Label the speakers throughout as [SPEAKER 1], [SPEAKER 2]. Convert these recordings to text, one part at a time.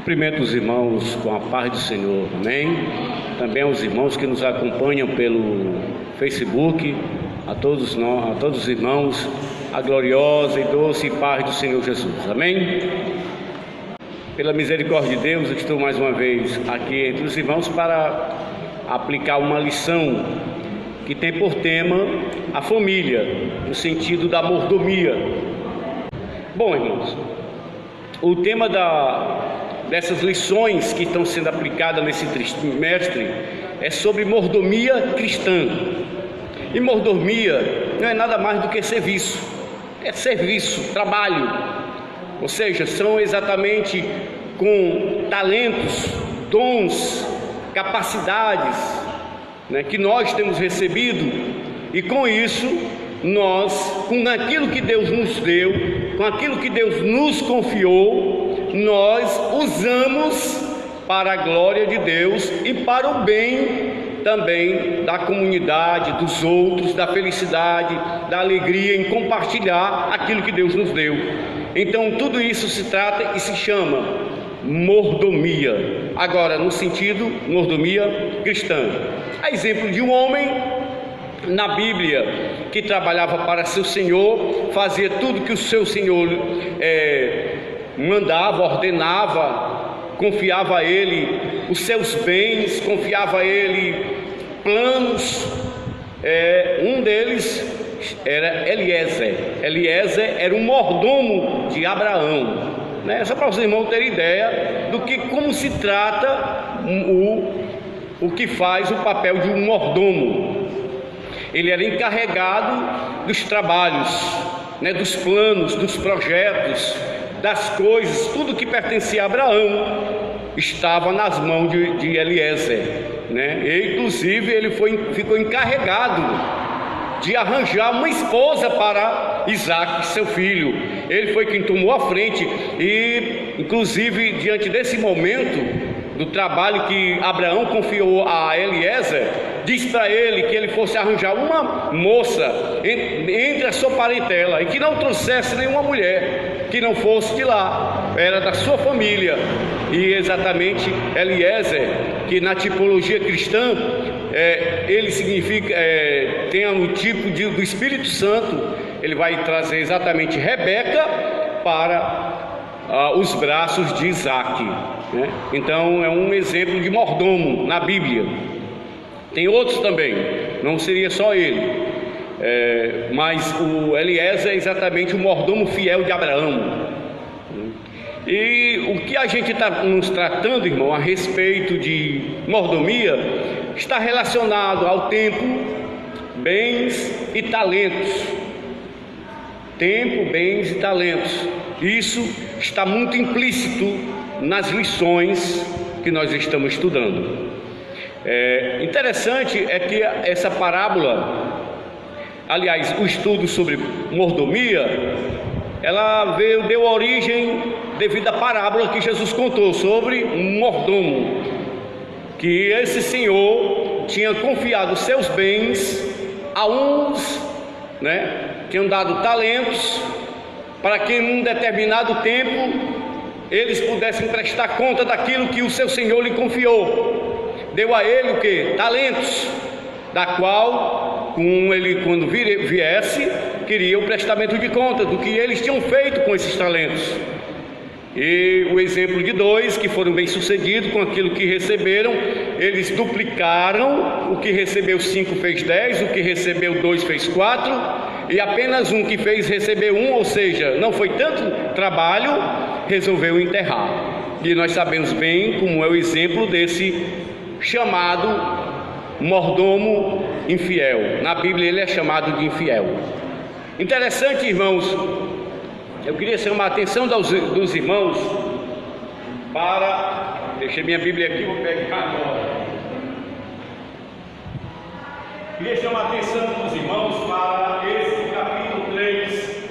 [SPEAKER 1] Cumprimento os irmãos com a paz do Senhor, amém? Também aos irmãos que nos acompanham pelo Facebook, a todos os irmãos, a gloriosa e doce paz do Senhor Jesus, amém? Pela misericórdia de Deus, eu estou mais uma vez aqui entre os irmãos para aplicar uma lição que tem por tema a família, no sentido da mordomia. Bom, irmãos, o tema dessas lições que estão sendo aplicadas nesse trimestre é sobre mordomia cristã. E mordomia não é nada mais do que serviço, é serviço, trabalho. Ou seja, são exatamente com talentos, dons, capacidades, que nós temos recebido, e com isso nós, com aquilo que Deus nos deu, com aquilo que Deus nos confiou, nós usamos para a glória de Deus e para o bem também da comunidade, dos outros, da felicidade, da alegria em compartilhar aquilo que Deus nos deu. Então tudo isso se trata e se chama mordomia. Agora, no sentido mordomia cristã. A exemplo de um homem na Bíblia que trabalhava para seu senhor, fazia tudo que o seu senhor mandava, ordenava, confiava a ele os seus bens, confiava a ele planos. Um deles era Eliezer. Eliezer era um mordomo de Abraão, só para os irmãos terem ideia do que, como se trata o que faz o papel de um mordomo. Ele era encarregado dos trabalhos, dos planos, dos projetos, das coisas, tudo que pertencia a Abraão estava nas mãos de Eliezer, E inclusive ele ficou encarregado de arranjar uma esposa para Isaac, seu filho. Ele foi quem tomou a frente e, inclusive, diante desse momento do trabalho que Abraão confiou a Eliezer, diz para ele que ele fosse arranjar uma moça entre a sua parentela e que não trouxesse nenhuma mulher que não fosse de lá, era da sua família. E exatamente Eliezer, que na tipologia cristã ele significa, tem um tipo do Espírito Santo, ele vai trazer exatamente Rebeca para os braços de Isaac, Então é um exemplo de mordomo na Bíblia. Tem outros também, não seria só ele, mas o Eliezer é exatamente o mordomo fiel de Abraão. E o que a gente está nos tratando, irmão, a respeito de mordomia, está relacionado ao tempo, bens e talentos. Tempo, bens e talentos. Isso está muito implícito nas lições que nós estamos estudando. Interessante é que essa parábola, aliás, o estudo sobre mordomia, ela deu origem devido à parábola que Jesus contou sobre um mordomo, que esse senhor tinha confiado seus bens a uns, tinham dado talentos para que em um determinado tempo eles pudessem prestar conta daquilo que o seu senhor lhe confiou. Deu a ele o que? Talentos, da qual, quando viesse, queria o prestamento de conta do que eles tinham feito com esses talentos. E o exemplo de dois que foram bem sucedidos com aquilo que receberam, eles duplicaram. O que recebeu 5 fez 10, o que recebeu 2 fez 4, e apenas um que recebeu 1, ou seja, não foi tanto trabalho, resolveu enterrar. E nós sabemos bem como é o exemplo desse chamado mordomo infiel. Na Bíblia ele é chamado de infiel. Interessante, irmãos, eu queria chamar a atenção dos irmãos para... Deixei minha Bíblia aqui, vou pegar agora. Queria chamar a atenção dos irmãos para Êxodo capítulo 3.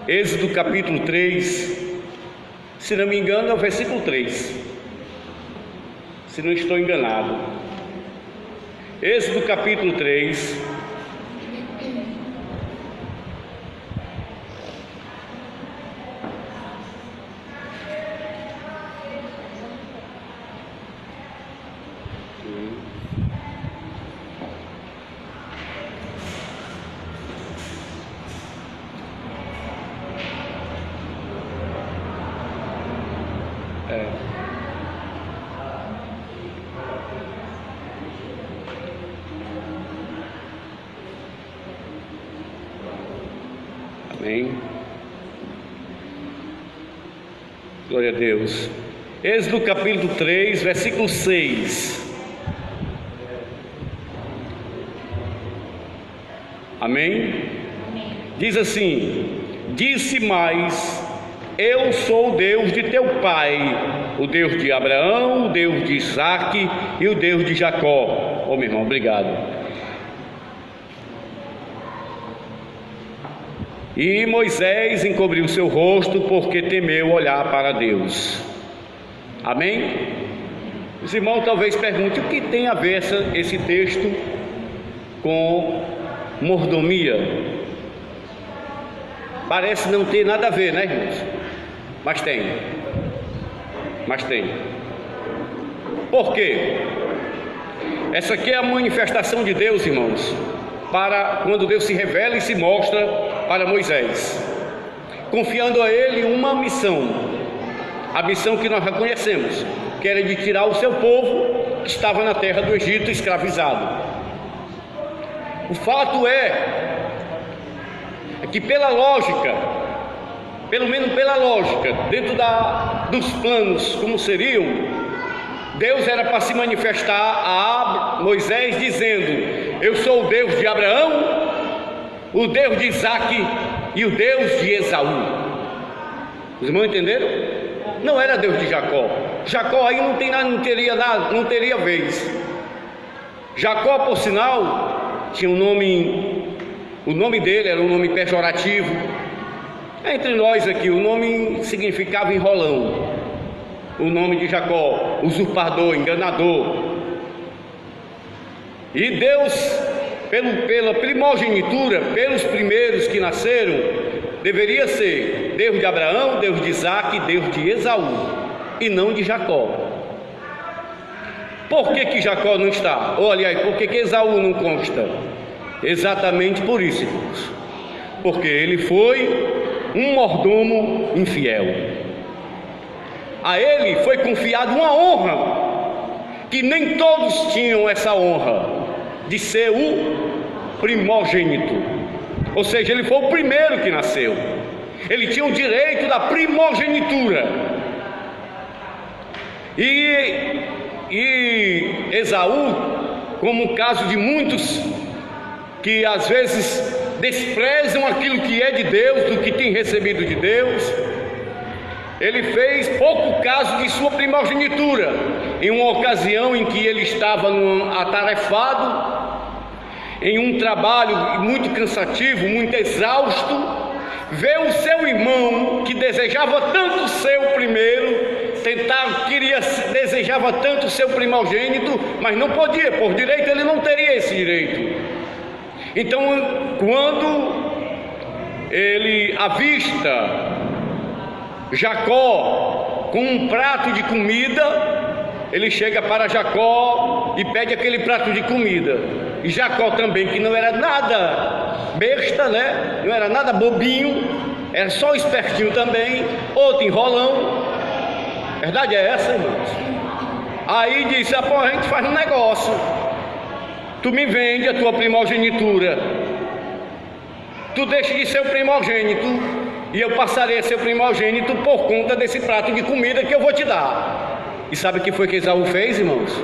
[SPEAKER 1] Êxodo capítulo 3, se não me engano é o versículo 3, se não estou enganado. Êxodo capítulo 3, É. Amém. Glória a Deus. Êxodo capítulo 3, versículo 6. Amém? Diz assim: disse mais: eu sou o Deus de teu pai, o Deus de Abraão, o Deus de Isaque e o Deus de Jacó. Ô meu irmão, obrigado. E Moisés encobriu seu rosto porque temeu olhar para Deus. Amém? Os irmãos talvez perguntem: o que tem a ver esse texto com mordomia? Parece não ter nada a ver, né, irmãos? Mas tem. Por quê? Essa aqui é a manifestação de Deus, irmãos, para quando Deus se revela e se mostra para Moisés, confiando a ele uma missão, a missão que nós já conhecemos, que era de tirar o seu povo que estava na terra do Egito escravizado. O fato é que pela lógica, pelo menos pela lógica, dentro dos planos como seriam, Deus era para se manifestar a Moisés dizendo: eu sou o Deus de Abraão, o Deus de Isaque e o Deus de Esaú. Os irmãos entenderam? Não era Deus de Jacó. Jacó aí não teria vez. Jacó, por sinal, tinha um nome, o nome dele era um nome pejorativo. Entre nós aqui, o nome significava enrolão. O nome de Jacó, usurpador, enganador. E Deus, pela primogenitura, pelos primeiros que nasceram, deveria ser Deus de Abraão, Deus de Isaque, Deus de Esaú, e não de Jacó. Por que Jacó não está? Ou aliás, por que Esaú não consta? Exatamente por isso, irmãos. Porque ele foi um mordomo infiel. A ele foi confiada uma honra, que nem todos tinham essa honra, de ser o primogênito. Ou seja, ele foi o primeiro que nasceu. Ele tinha o direito da primogenitura. E Esaú, como o caso de muitos que às vezes desprezam aquilo que é de Deus, do que tem recebido de Deus, ele fez pouco caso de sua primogenitura. Em uma ocasião em que ele estava atarefado em um trabalho muito cansativo, muito exausto, vê o seu irmão que desejava tanto ser o primeiro, desejava tanto ser o primogênito, mas não podia, por direito ele não teria esse direito. Então, quando ele avista Jacó com um prato de comida, ele chega para Jacó e pede aquele prato de comida. E Jacó também, que não era nada besta, né? Não era nada bobinho, era só espertinho também, outro enrolão. Verdade é essa, irmãos? Aí disse: pô, a gente faz um negócio. Tu me vende a tua primogenitura, tu deixa de ser o primogênito, e eu passarei a ser o primogênito por conta desse prato de comida que eu vou te dar. E sabe o que foi que Esaú fez, irmãos?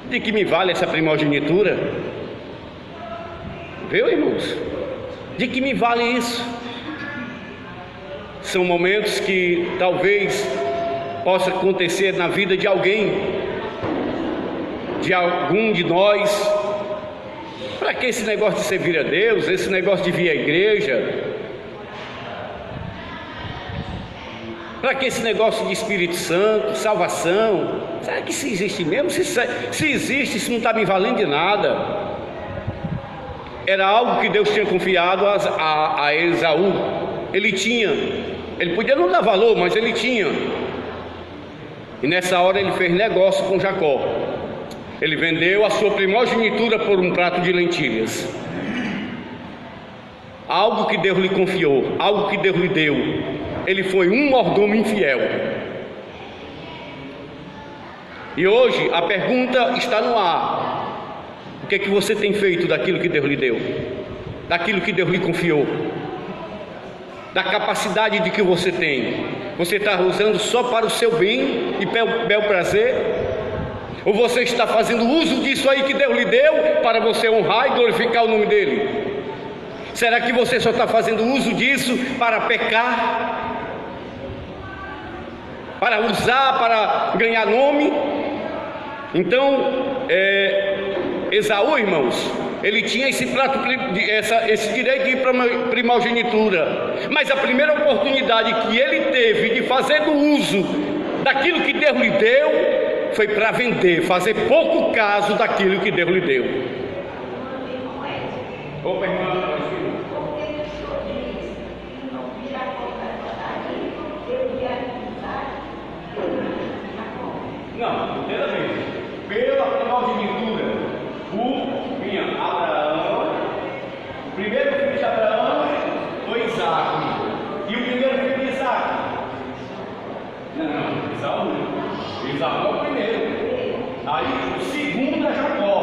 [SPEAKER 1] De que me vale essa primogenitura? Viu, irmãos? De que me vale isso? São momentos que talvez possa acontecer na vida de alguém, de algum de nós. Para que esse negócio de servir a Deus, esse negócio de vir à igreja? Para que esse negócio de Espírito Santo, salvação? Será que isso existe mesmo? Se existe, isso não está me valendo de nada. Era algo que Deus tinha confiado a Esaú. Ele podia não dar valor, mas ele tinha. E nessa hora ele fez negócio com Jacó. Ele vendeu a sua primogenitura por um prato de lentilhas. Algo que Deus lhe confiou, algo que Deus lhe deu. Ele foi um mordomo infiel. E hoje a pergunta está no ar: o que é que você tem feito daquilo que Deus lhe deu, daquilo que Deus lhe confiou, da capacidade de que você tem? Você está usando só para o seu bem e bel prazer? Ou você está fazendo uso disso aí que Deus lhe deu para você honrar e glorificar o nome dele? Será que você só está fazendo uso disso para pecar, para usar, para ganhar nome? Então, Esaú, irmãos, ele tinha esse direito de primogenitura, mas a primeira oportunidade que ele teve de fazer do uso daquilo que Deus lhe deu foi para vender, fazer pouco caso daquilo que Deus lhe deu. Opa, irmã. Não, entenda bem. Pela primogenitura, vinha Abraão. O primeiro filho de Abraão foi Isaac. E o primeiro filho de Isaac? Não, Esaú. Esaú é o primeiro. Aí o segundo é Jacó.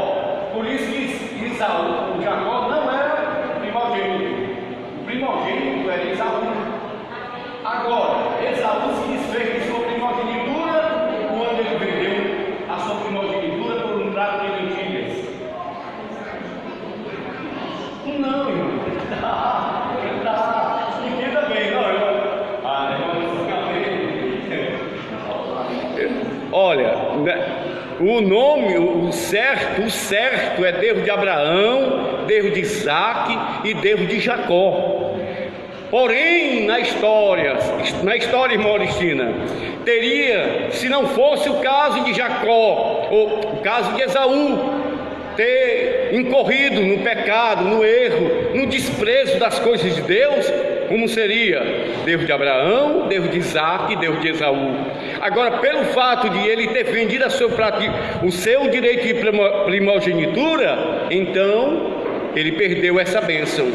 [SPEAKER 1] Por isso que Esaú, o Jacó não era primogênito. O primogênito era Esaú. Agora, Esaú se desfez de sua primogenitura quando ele vendeu a sua primogenitura por um prato de lentilhas. Não, irmão. Entenda bem, não, irmão. Olha, o nome, o certo é Deus de Abraão, Deus de Isaac e Deus de Jacó. Porém, na história, irmã Oristina, teria, se não fosse o caso de Jacó, ou o caso de Esaú, ter incorrido no pecado, no erro, no desprezo das coisas de Deus, como seria Deus de Abraão, Deus de Isaac e Deus de Esaú. Agora, pelo fato de ele ter vendido o seu direito de primogenitura, então ele perdeu essa bênção.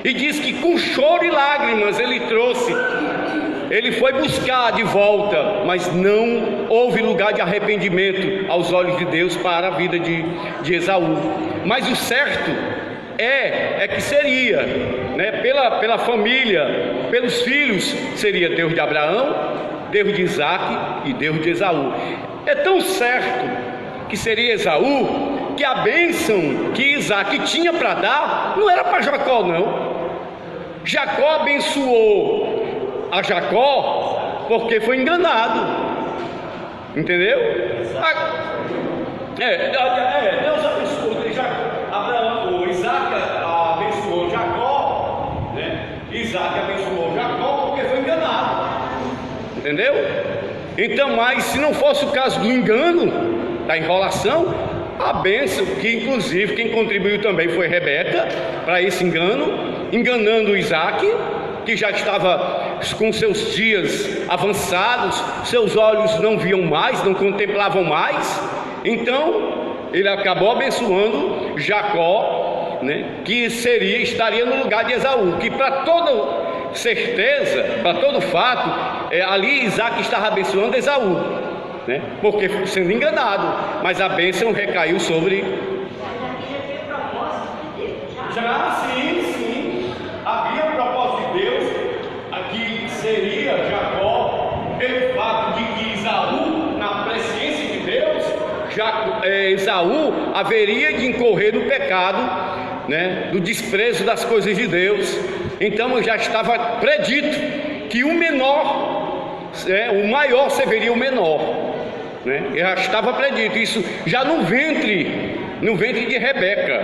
[SPEAKER 1] E diz que com choro e lágrimas ele foi buscar de volta, mas não houve lugar de arrependimento aos olhos de Deus para a vida de Esaú. Mas o certo é que seria, né, pela família, pelos filhos, seria Deus de Abraão, Deus de Isaac e Deus de Esaú. É tão certo que seria Esaú, que a bênção que Isaac tinha para dar não era para Jacó, não. Jacó abençoou a Jacó porque foi enganado, entendeu? Deus abençoou Abraão, Isaac abençoou Jacó, né? Isaac abençoou Jacó porque foi enganado, entendeu? Então, mas se não fosse o caso do engano, da enrolação, a bênção, que inclusive quem contribuiu também foi Rebeca para esse engano, enganando Isaac, que já estava com seus dias avançados, seus olhos não viam mais, não contemplavam mais. Então ele acabou abençoando Jacó, né, que estaria no lugar de Esaú, que para toda certeza, para todo fato, ali Isaac estava abençoando Esaú, né, porque sendo enganado, mas a bênção recaiu sobre. Já sim, havia um propósito de Deus, aqui seria Jacó, pelo fato de que Esaú, na presciência de Deus, Esaú haveria de incorrer no pecado, né, do desprezo das coisas de Deus. Então já estava predito que o menor, o maior serviria o menor, né? Já estava predito isso já no ventre de Rebeca,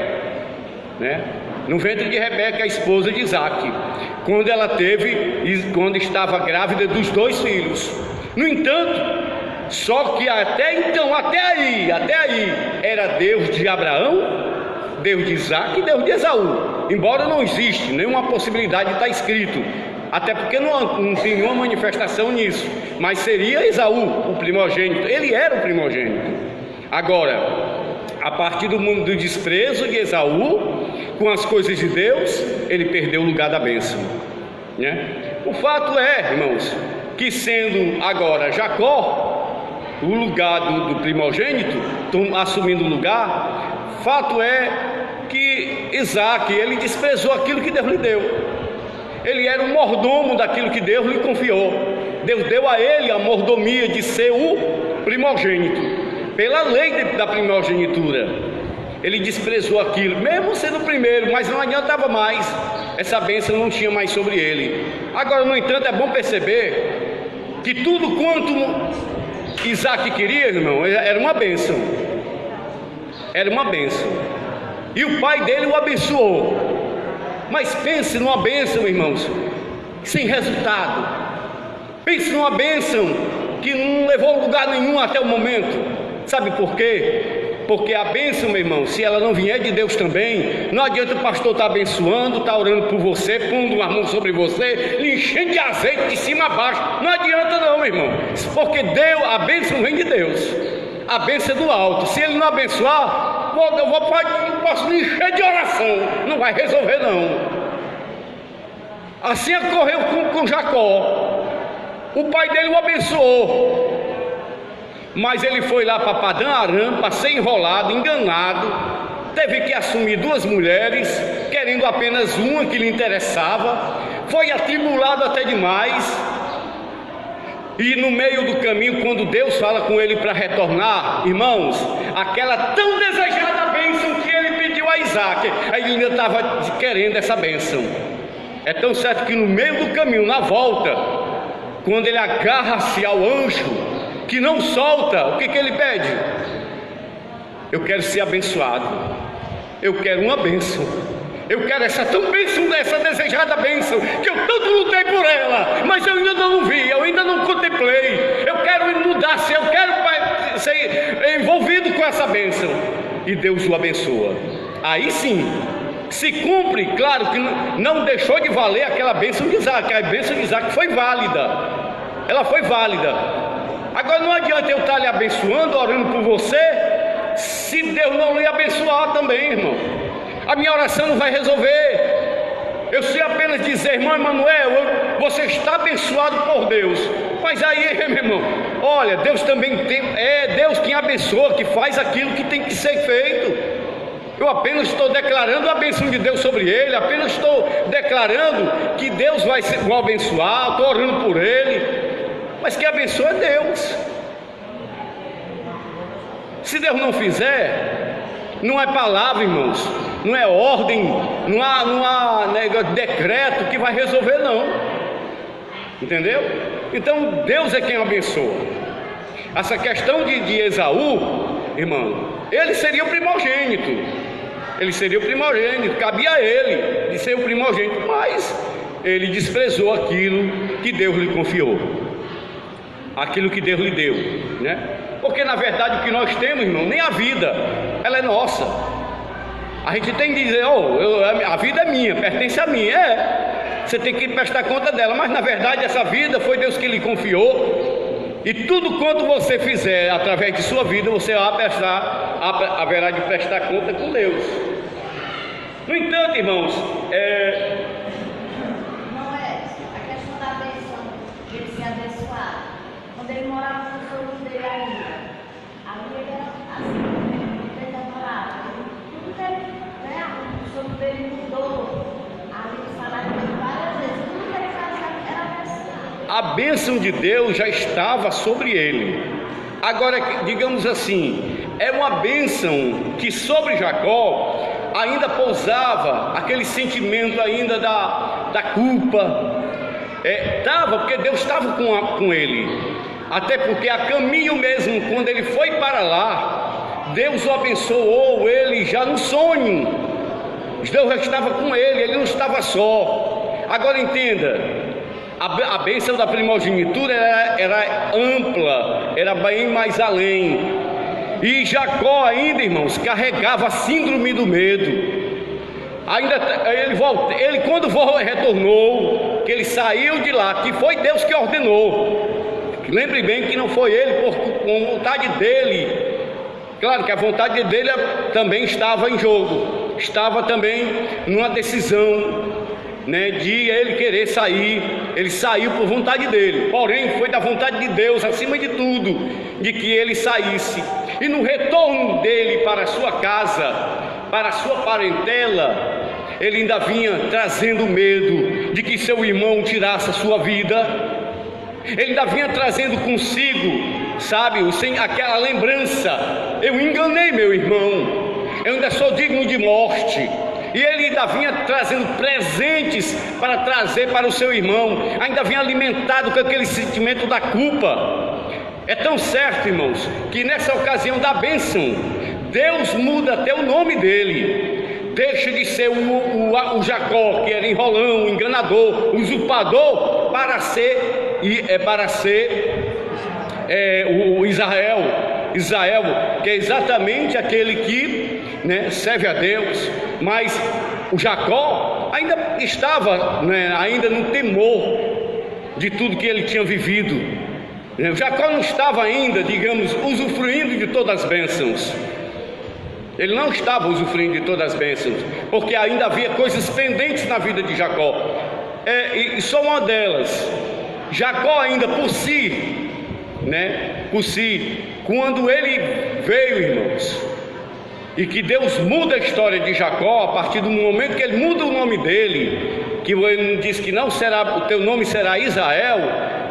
[SPEAKER 1] né? No ventre de Rebeca, a esposa de Isaac, quando estava grávida dos 2 filhos. No entanto, só que até aí, era Deus de Abraão, Deus de Isaac e Deus de Esaú. Embora não existe nenhuma possibilidade de estar escrito, até porque não tem nenhuma manifestação nisso, mas seria Esaú o primogênito, ele era o primogênito. Agora, a partir do desprezo de Esaú com as coisas de Deus, ele perdeu o lugar da bênção, né? O fato é, irmãos, que sendo agora Jacó, o lugar do primogênito, assumindo o lugar. Fato é que Isaac, ele desprezou aquilo que Deus lhe deu. Ele era o mordomo daquilo que Deus lhe confiou. Deus deu a ele a mordomia de ser o primogênito, pela lei da primogenitura. Ele desprezou aquilo, mesmo sendo o primeiro, mas não adiantava mais. Essa bênção não tinha mais sobre ele. Agora, no entanto, é bom perceber que tudo quanto Isaac queria, irmão, era uma bênção. Era uma bênção. E o pai dele o abençoou. Mas pense numa bênção, irmãos, sem resultado. Pense numa bênção que não levou a lugar nenhum até o momento. Sabe por quê? Porque a bênção, meu irmão, se ela não vier de Deus também, não adianta o pastor estar abençoando, estar orando por você, pondo uma mão sobre você, lhe enchendo de azeite de cima a baixo. Não adianta não, meu irmão, porque Deus, a bênção vem de Deus. A bênção é do alto. Se ele não abençoar, eu posso lhe encher de oração, não vai resolver não. Assim ocorreu com Jacó. O pai dele o abençoou, mas ele foi lá para Padã Arã para ser enrolado, enganado. Teve que assumir 2 mulheres, querendo apenas uma que lhe interessava. Foi atribulado até demais. E no meio do caminho, quando Deus fala com ele para retornar, irmãos, aquela tão desejada bênção que ele pediu a Isaac, aí ele ainda estava querendo essa bênção. É tão certo que no meio do caminho, na volta, quando ele agarra-se ao anjo que não solta, o que ele pede? Eu quero ser abençoado, eu quero uma bênção, eu quero essa tão bênção, essa desejada bênção, que eu tanto lutei por ela, mas eu ainda não vi, eu ainda não contemplei. Eu quero mudar, eu quero ser envolvido com essa bênção. E Deus o abençoa. Aí sim, se cumpre, claro que não deixou de valer aquela bênção de Isaac. A bênção de Isaac foi válida, ela foi válida. Agora não adianta eu estar lhe abençoando, orando por você, se Deus não lhe abençoar também, irmão. A minha oração não vai resolver. Eu sei apenas dizer, irmão Emanuel, você está abençoado por Deus. Mas aí, meu irmão, olha, Deus também tem, Deus quem abençoa, que faz aquilo que tem que ser feito. Eu apenas estou declarando a bênção de Deus sobre ele, apenas estou declarando que Deus vai o abençoar, estou orando por ele. Mas quem abençoa é Deus. Se Deus não fizer, não é palavra, irmãos, não é ordem, não há decreto que vai resolver não. Entendeu? Então Deus é quem abençoa. Essa questão de Esaú, irmão, ele seria o primogênito. Ele seria o primogênito, cabia a ele de ser o primogênito, mas ele desprezou aquilo que Deus lhe confiou, aquilo que Deus lhe deu, né? Porque na verdade o que nós temos, irmão, nem a vida, ela é nossa. A gente tem que dizer, a vida é minha, pertence a mim. Você tem que prestar conta dela, mas na verdade essa vida foi Deus que lhe confiou. E tudo quanto você fizer através de sua vida, você haverá de prestar conta com Deus. No entanto, irmãos,
[SPEAKER 2] Não é a questão da bênção, de ele ser abençoado. Quando ele morava com o sogro dele ainda, ali ele era assim, ele namorava. Tudo dele, né? O sogro dele mudou. Ali o salário dele várias vezes, tudo que ele fazia era abençoado.
[SPEAKER 1] a bênção de Deus já estava sobre ele. Agora, digamos assim, é uma bênção que sobre Jacó ainda pousava aquele sentimento ainda da culpa. Porque Deus estava com ele. Até porque a caminho mesmo, quando ele foi para lá, Deus o abençoou ele já no sonho. Deus já estava com ele não estava só. Agora entenda, a bênção da primogenitura era ampla, era bem mais além. E Jacó ainda, irmãos, carregava a síndrome do medo. Ainda ele quando retornou, que ele saiu de lá, que foi Deus que ordenou. Lembre bem que não foi ele com vontade dele. Claro que a vontade dele também estava em jogo, estava também numa decisão, né, de ele querer sair. ele saiu por vontade dele, porém foi da vontade de Deus, acima de tudo, de que ele saísse. E no retorno dele para a sua casa, para a sua parentela, ele ainda vinha trazendo medo de que seu irmão tirasse a sua vida. Ele ainda vinha trazendo consigo, sabe, sem aquela lembrança: eu enganei meu irmão, eu ainda sou digno de morte. E ele ainda vinha trazendo presentes para trazer para o seu irmão, ainda vinha alimentado com aquele sentimento da culpa. É tão certo, irmãos, que nessa ocasião da bênção, Deus muda até o nome dele. Deixa de ser o Jacó, que era enrolão, enganador, usurpador, para ser o Israel, que é exatamente aquele que, né, serve a Deus. Mas o Jacó ainda estava, né, ainda no temor de tudo que ele tinha vivido. O Jacó não estava ainda, digamos, usufruindo de todas as bênçãos. Ele não estava usufruindo de todas as bênçãos, porque ainda havia coisas pendentes na vida de Jacó. E só uma delas: Jacó ainda por si, quando ele veio, irmãos, e que Deus muda a história de Jacó, a partir do momento que ele muda o nome dele, que ele diz que não será, o teu nome será Israel.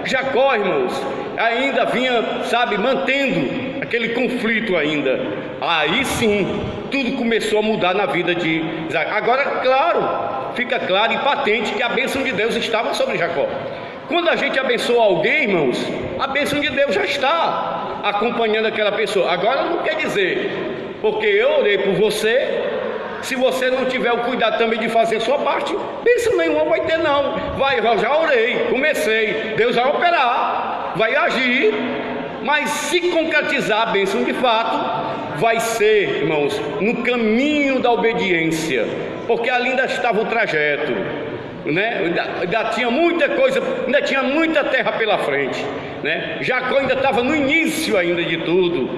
[SPEAKER 1] Jacó, irmãos, ainda vinha, sabe, mantendo aquele conflito ainda. Aí sim, tudo começou a mudar na vida de Isaac. Agora, claro, fica claro e patente que a bênção de Deus estava sobre Jacó. Quando a gente abençoa alguém, irmãos, a bênção de Deus já está acompanhando aquela pessoa. Agora não quer dizer, porque eu orei por você, se você não tiver o cuidado também de fazer a sua parte, bênção nenhuma vai ter não. Eu já orei, comecei, Deus vai operar, vai agir, mas se concretizar a bênção de fato, vai ser, irmãos, no caminho da obediência, porque ali ainda estava o trajeto, né? Ainda tinha muita coisa, ainda tinha muita terra pela frente, né? Jacó ainda estava no início ainda de tudo.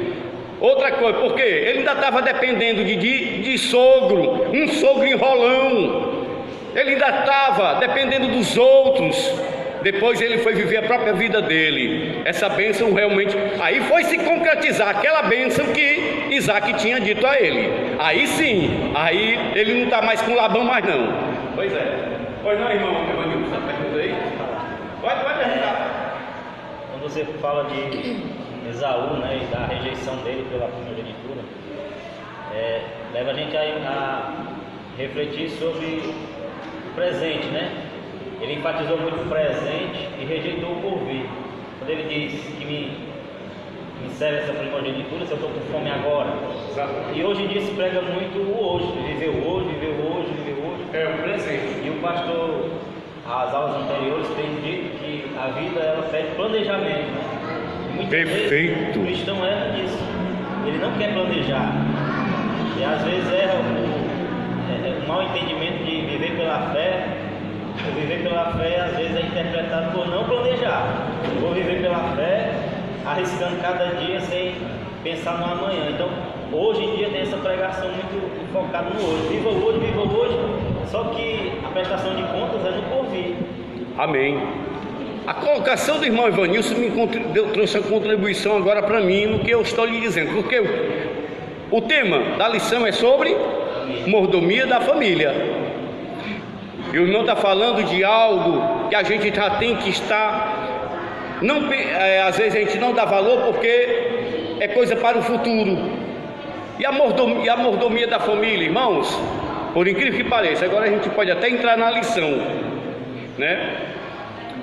[SPEAKER 1] Outra coisa, porque ele ainda estava dependendo de sogro, um sogro enrolão. Ele ainda estava dependendo dos outros. Depois ele foi viver a própria vida dele. Essa bênção realmente, aí foi se concretizar aquela bênção que Isaac tinha dito a ele. Aí sim, aí ele não está mais com Labão mais não. Pois é. Pois não, irmão, está perguntando aí? Pode perguntar.
[SPEAKER 3] Quando você fala de Esaú, né, e da rejeição dele pela primogenitura, leva a gente a refletir sobre o presente, né? Ele enfatizou muito o presente e rejeitou o porvir. Quando ele diz que me serve essa primogenitura, se eu estou com fome agora. Exatamente. E hoje em dia se prega muito o hoje, viver o hoje, viver o hoje, viver o hoje.
[SPEAKER 1] É o presente.
[SPEAKER 3] E o pastor, as aulas anteriores, tem dito que a vida ela pede planejamento.
[SPEAKER 1] Perfeito.
[SPEAKER 3] O cristão erra disso. Ele não quer planejar. E às vezes erra o mau entendimento de viver pela fé. O viver pela fé às vezes é interpretado por não planejar. Eu vou viver pela fé, arriscando cada dia sem pensar no amanhã. Então, hoje em dia tem essa pregação muito focada no hoje. Viva o hoje, viva o hoje. Só que a prestação de contas é no porvir.
[SPEAKER 1] Amém. A colocação do irmão Evanilson trouxe a contribuição agora para mim no que eu estou lhe dizendo, porque o tema da lição é sobre mordomia da família. E o irmão está falando de algo que a gente já tem que estar, às vezes a gente não dá valor porque é coisa para o futuro. E a mordomia da família, irmãos, por incrível que pareça, agora a gente pode até entrar na lição, né?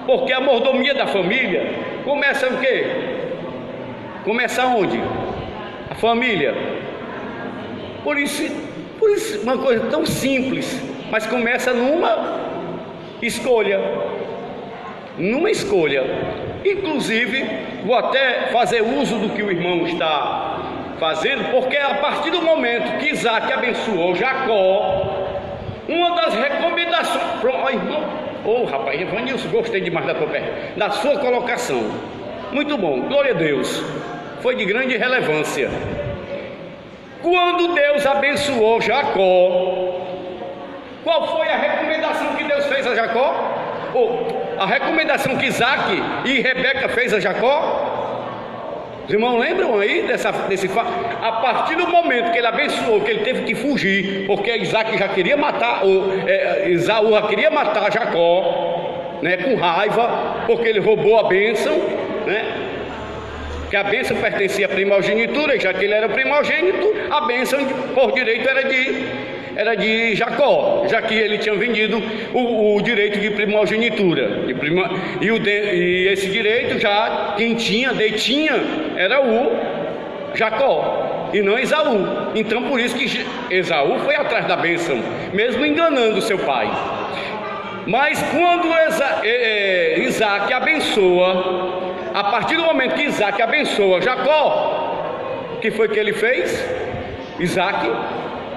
[SPEAKER 1] Porque a mordomia da família começa o quê? Começa onde? A família. Por isso uma coisa tão simples, mas começa numa escolha. Numa escolha. Inclusive, vou até fazer uso do que o irmão está fazendo, porque a partir do momento que Isaac abençoou Jacó, uma das recomendações, irmão, rapaz, Evanilson, gostei demais da sua colocação. Muito bom, glória a Deus. Foi de grande relevância. Quando Deus abençoou Jacó, qual foi a recomendação que Deus fez a Jacó? a recomendação que Isaac e Rebeca fez a Jacó? Os irmãos lembram aí desse fato? A partir do momento que ele abençoou, que ele teve que fugir, porque Isaac já queria matar, Esaú já queria matar Jacó, né, com raiva, porque ele roubou a bênção, né? Que a bênção pertencia à primogenitura, e já que ele era primogênito, a bênção por direito era de Jacó, já que ele tinha vendido o direito de primogenitura. E esse direito já quem detinha era o Jacó e não Esaú. Então por isso que Esaú foi atrás da bênção, mesmo enganando seu pai. Mas quando Isaac abençoa, a partir do momento que Isaac abençoa Jacó, o que foi que ele fez? Isaac,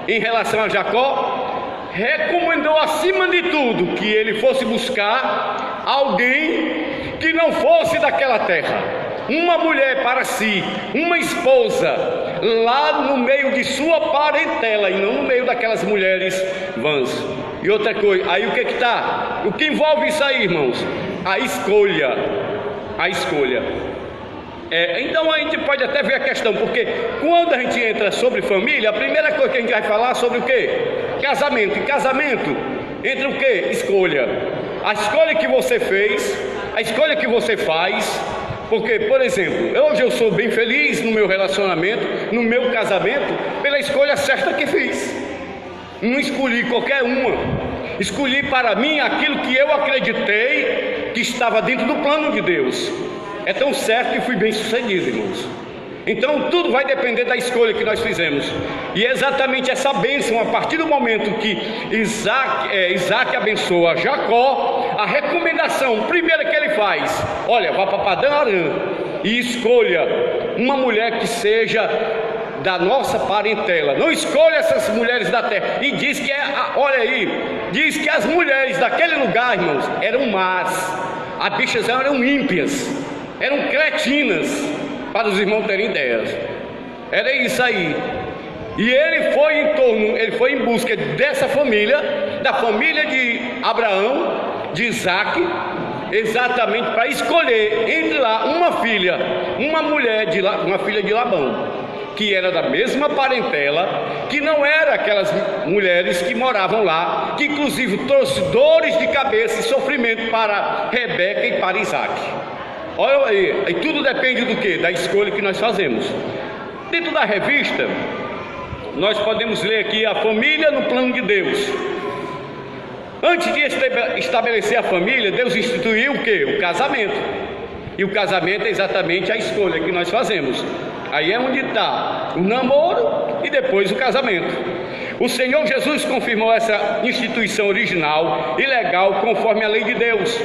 [SPEAKER 1] em relação a Jacó, recomendou acima de tudo que ele fosse buscar alguém que não fosse daquela terra, uma mulher para si, uma esposa, lá no meio de sua parentela, e não no meio daquelas mulheres vãs. E outra coisa, aí o que está? O que envolve isso aí, irmãos? A escolha. Então a gente pode até ver a questão, porque quando a gente entra sobre família, a primeira coisa que a gente vai falar sobre o quê? Casamento. E casamento entra o quê? Escolha. A escolha que você fez, a escolha que você faz. Porque, por exemplo, hoje eu sou bem feliz no meu relacionamento, no meu casamento, pela escolha certa que fiz. Não escolhi qualquer uma, escolhi para mim aquilo que eu acreditei que estava dentro do plano de Deus. É tão certo que fui bem sucedido, irmãos. Então tudo vai depender da escolha que nós fizemos. E é exatamente essa bênção, a partir do momento que Isaac abençoa Jacó, a recomendação primeira que ele faz: olha, vá para Padã Arã e escolha uma mulher que seja da nossa parentela. Não escolha essas mulheres da terra. E diz que olha aí, diz que as mulheres daquele lugar, irmãos, eram más. As bichas eram ímpias, eram cretinas, para os irmãos terem ideias. Era isso aí. E ele foi em busca dessa família, da família de Abraão, de Isaac, exatamente para escolher entre lá uma filha de Labão, que era da mesma parentela, que não era aquelas mulheres que moravam lá, que inclusive trouxe dores de cabeça e sofrimento para Rebeca e para Isaac. Olha aí, e tudo depende do que? Da escolha que nós fazemos. Dentro da revista, nós podemos ler aqui a família no plano de Deus. Antes de estabelecer a família, Deus instituiu o que? O casamento. E o casamento é exatamente a escolha que nós fazemos. Aí é onde está o namoro e depois o casamento. O Senhor Jesus confirmou essa instituição original e legal conforme a lei de Deus.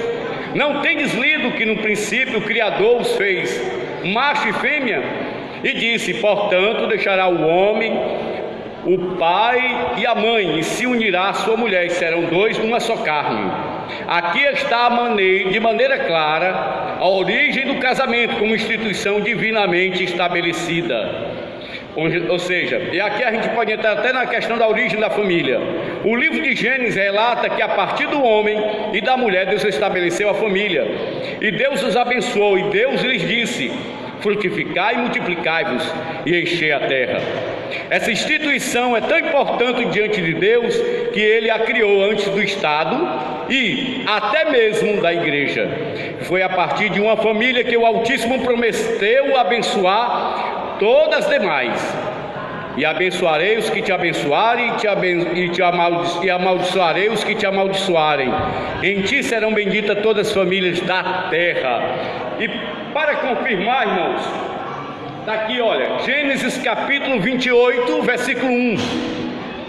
[SPEAKER 1] Não tendes lido que no princípio o Criador os fez macho e fêmea? E disse: portanto deixará o homem o pai e a mãe, e se unirá à sua mulher, e serão dois numa só carne. Aqui está de maneira clara a origem do casamento como instituição divinamente estabelecida. Ou seja, e aqui a gente pode entrar até na questão da origem da família. O livro de Gênesis relata que a partir do homem e da mulher Deus estabeleceu a família, e Deus os abençoou, e Deus lhes disse: frutificai e multiplicai-vos e enchei a terra. Essa instituição é tão importante diante de Deus que Ele a criou antes do Estado e até mesmo da igreja. Foi a partir de uma família que o Altíssimo prometeu abençoar todas as demais. E abençoarei os que te abençoarem, e amaldiçoarei os que te amaldiçoarem. Em ti serão benditas todas as famílias da terra. E para confirmar, irmãos, está aqui, olha, Gênesis capítulo 28, versículo 1.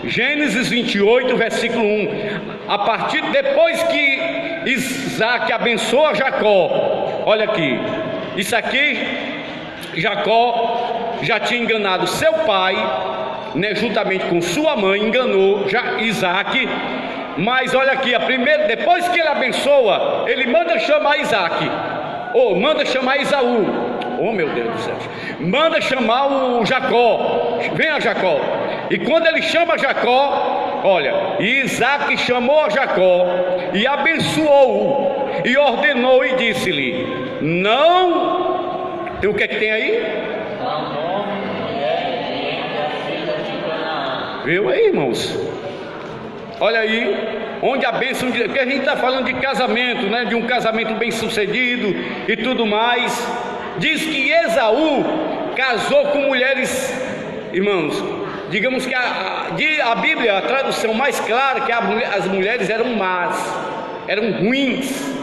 [SPEAKER 1] Gênesis 28, versículo 1. Depois que Isaac abençoa Jacó, olha aqui, isso aqui, Jacó já tinha enganado seu pai, né, juntamente com sua mãe, enganou Isaac. Mas olha aqui, depois que ele abençoa, ele manda chamar Isaac, manda chamar Esaú, meu Deus do céu, manda chamar o Jacó, venha Jacó. E quando ele chama Jacó, olha, Isaac chamou a Jacó e abençoou-o e ordenou e disse-lhe: não. O que é que tem aí?
[SPEAKER 3] Não tome mulher entre as filhas de Canaã.
[SPEAKER 1] Viu aí, irmãos? Olha aí, onde a bênção de Deus, porque a gente está falando de casamento, né? De um casamento bem sucedido e tudo mais. Diz que Esaú casou com mulheres, irmãos, digamos que a Bíblia, a tradução mais clara, que as mulheres eram más, eram ruins.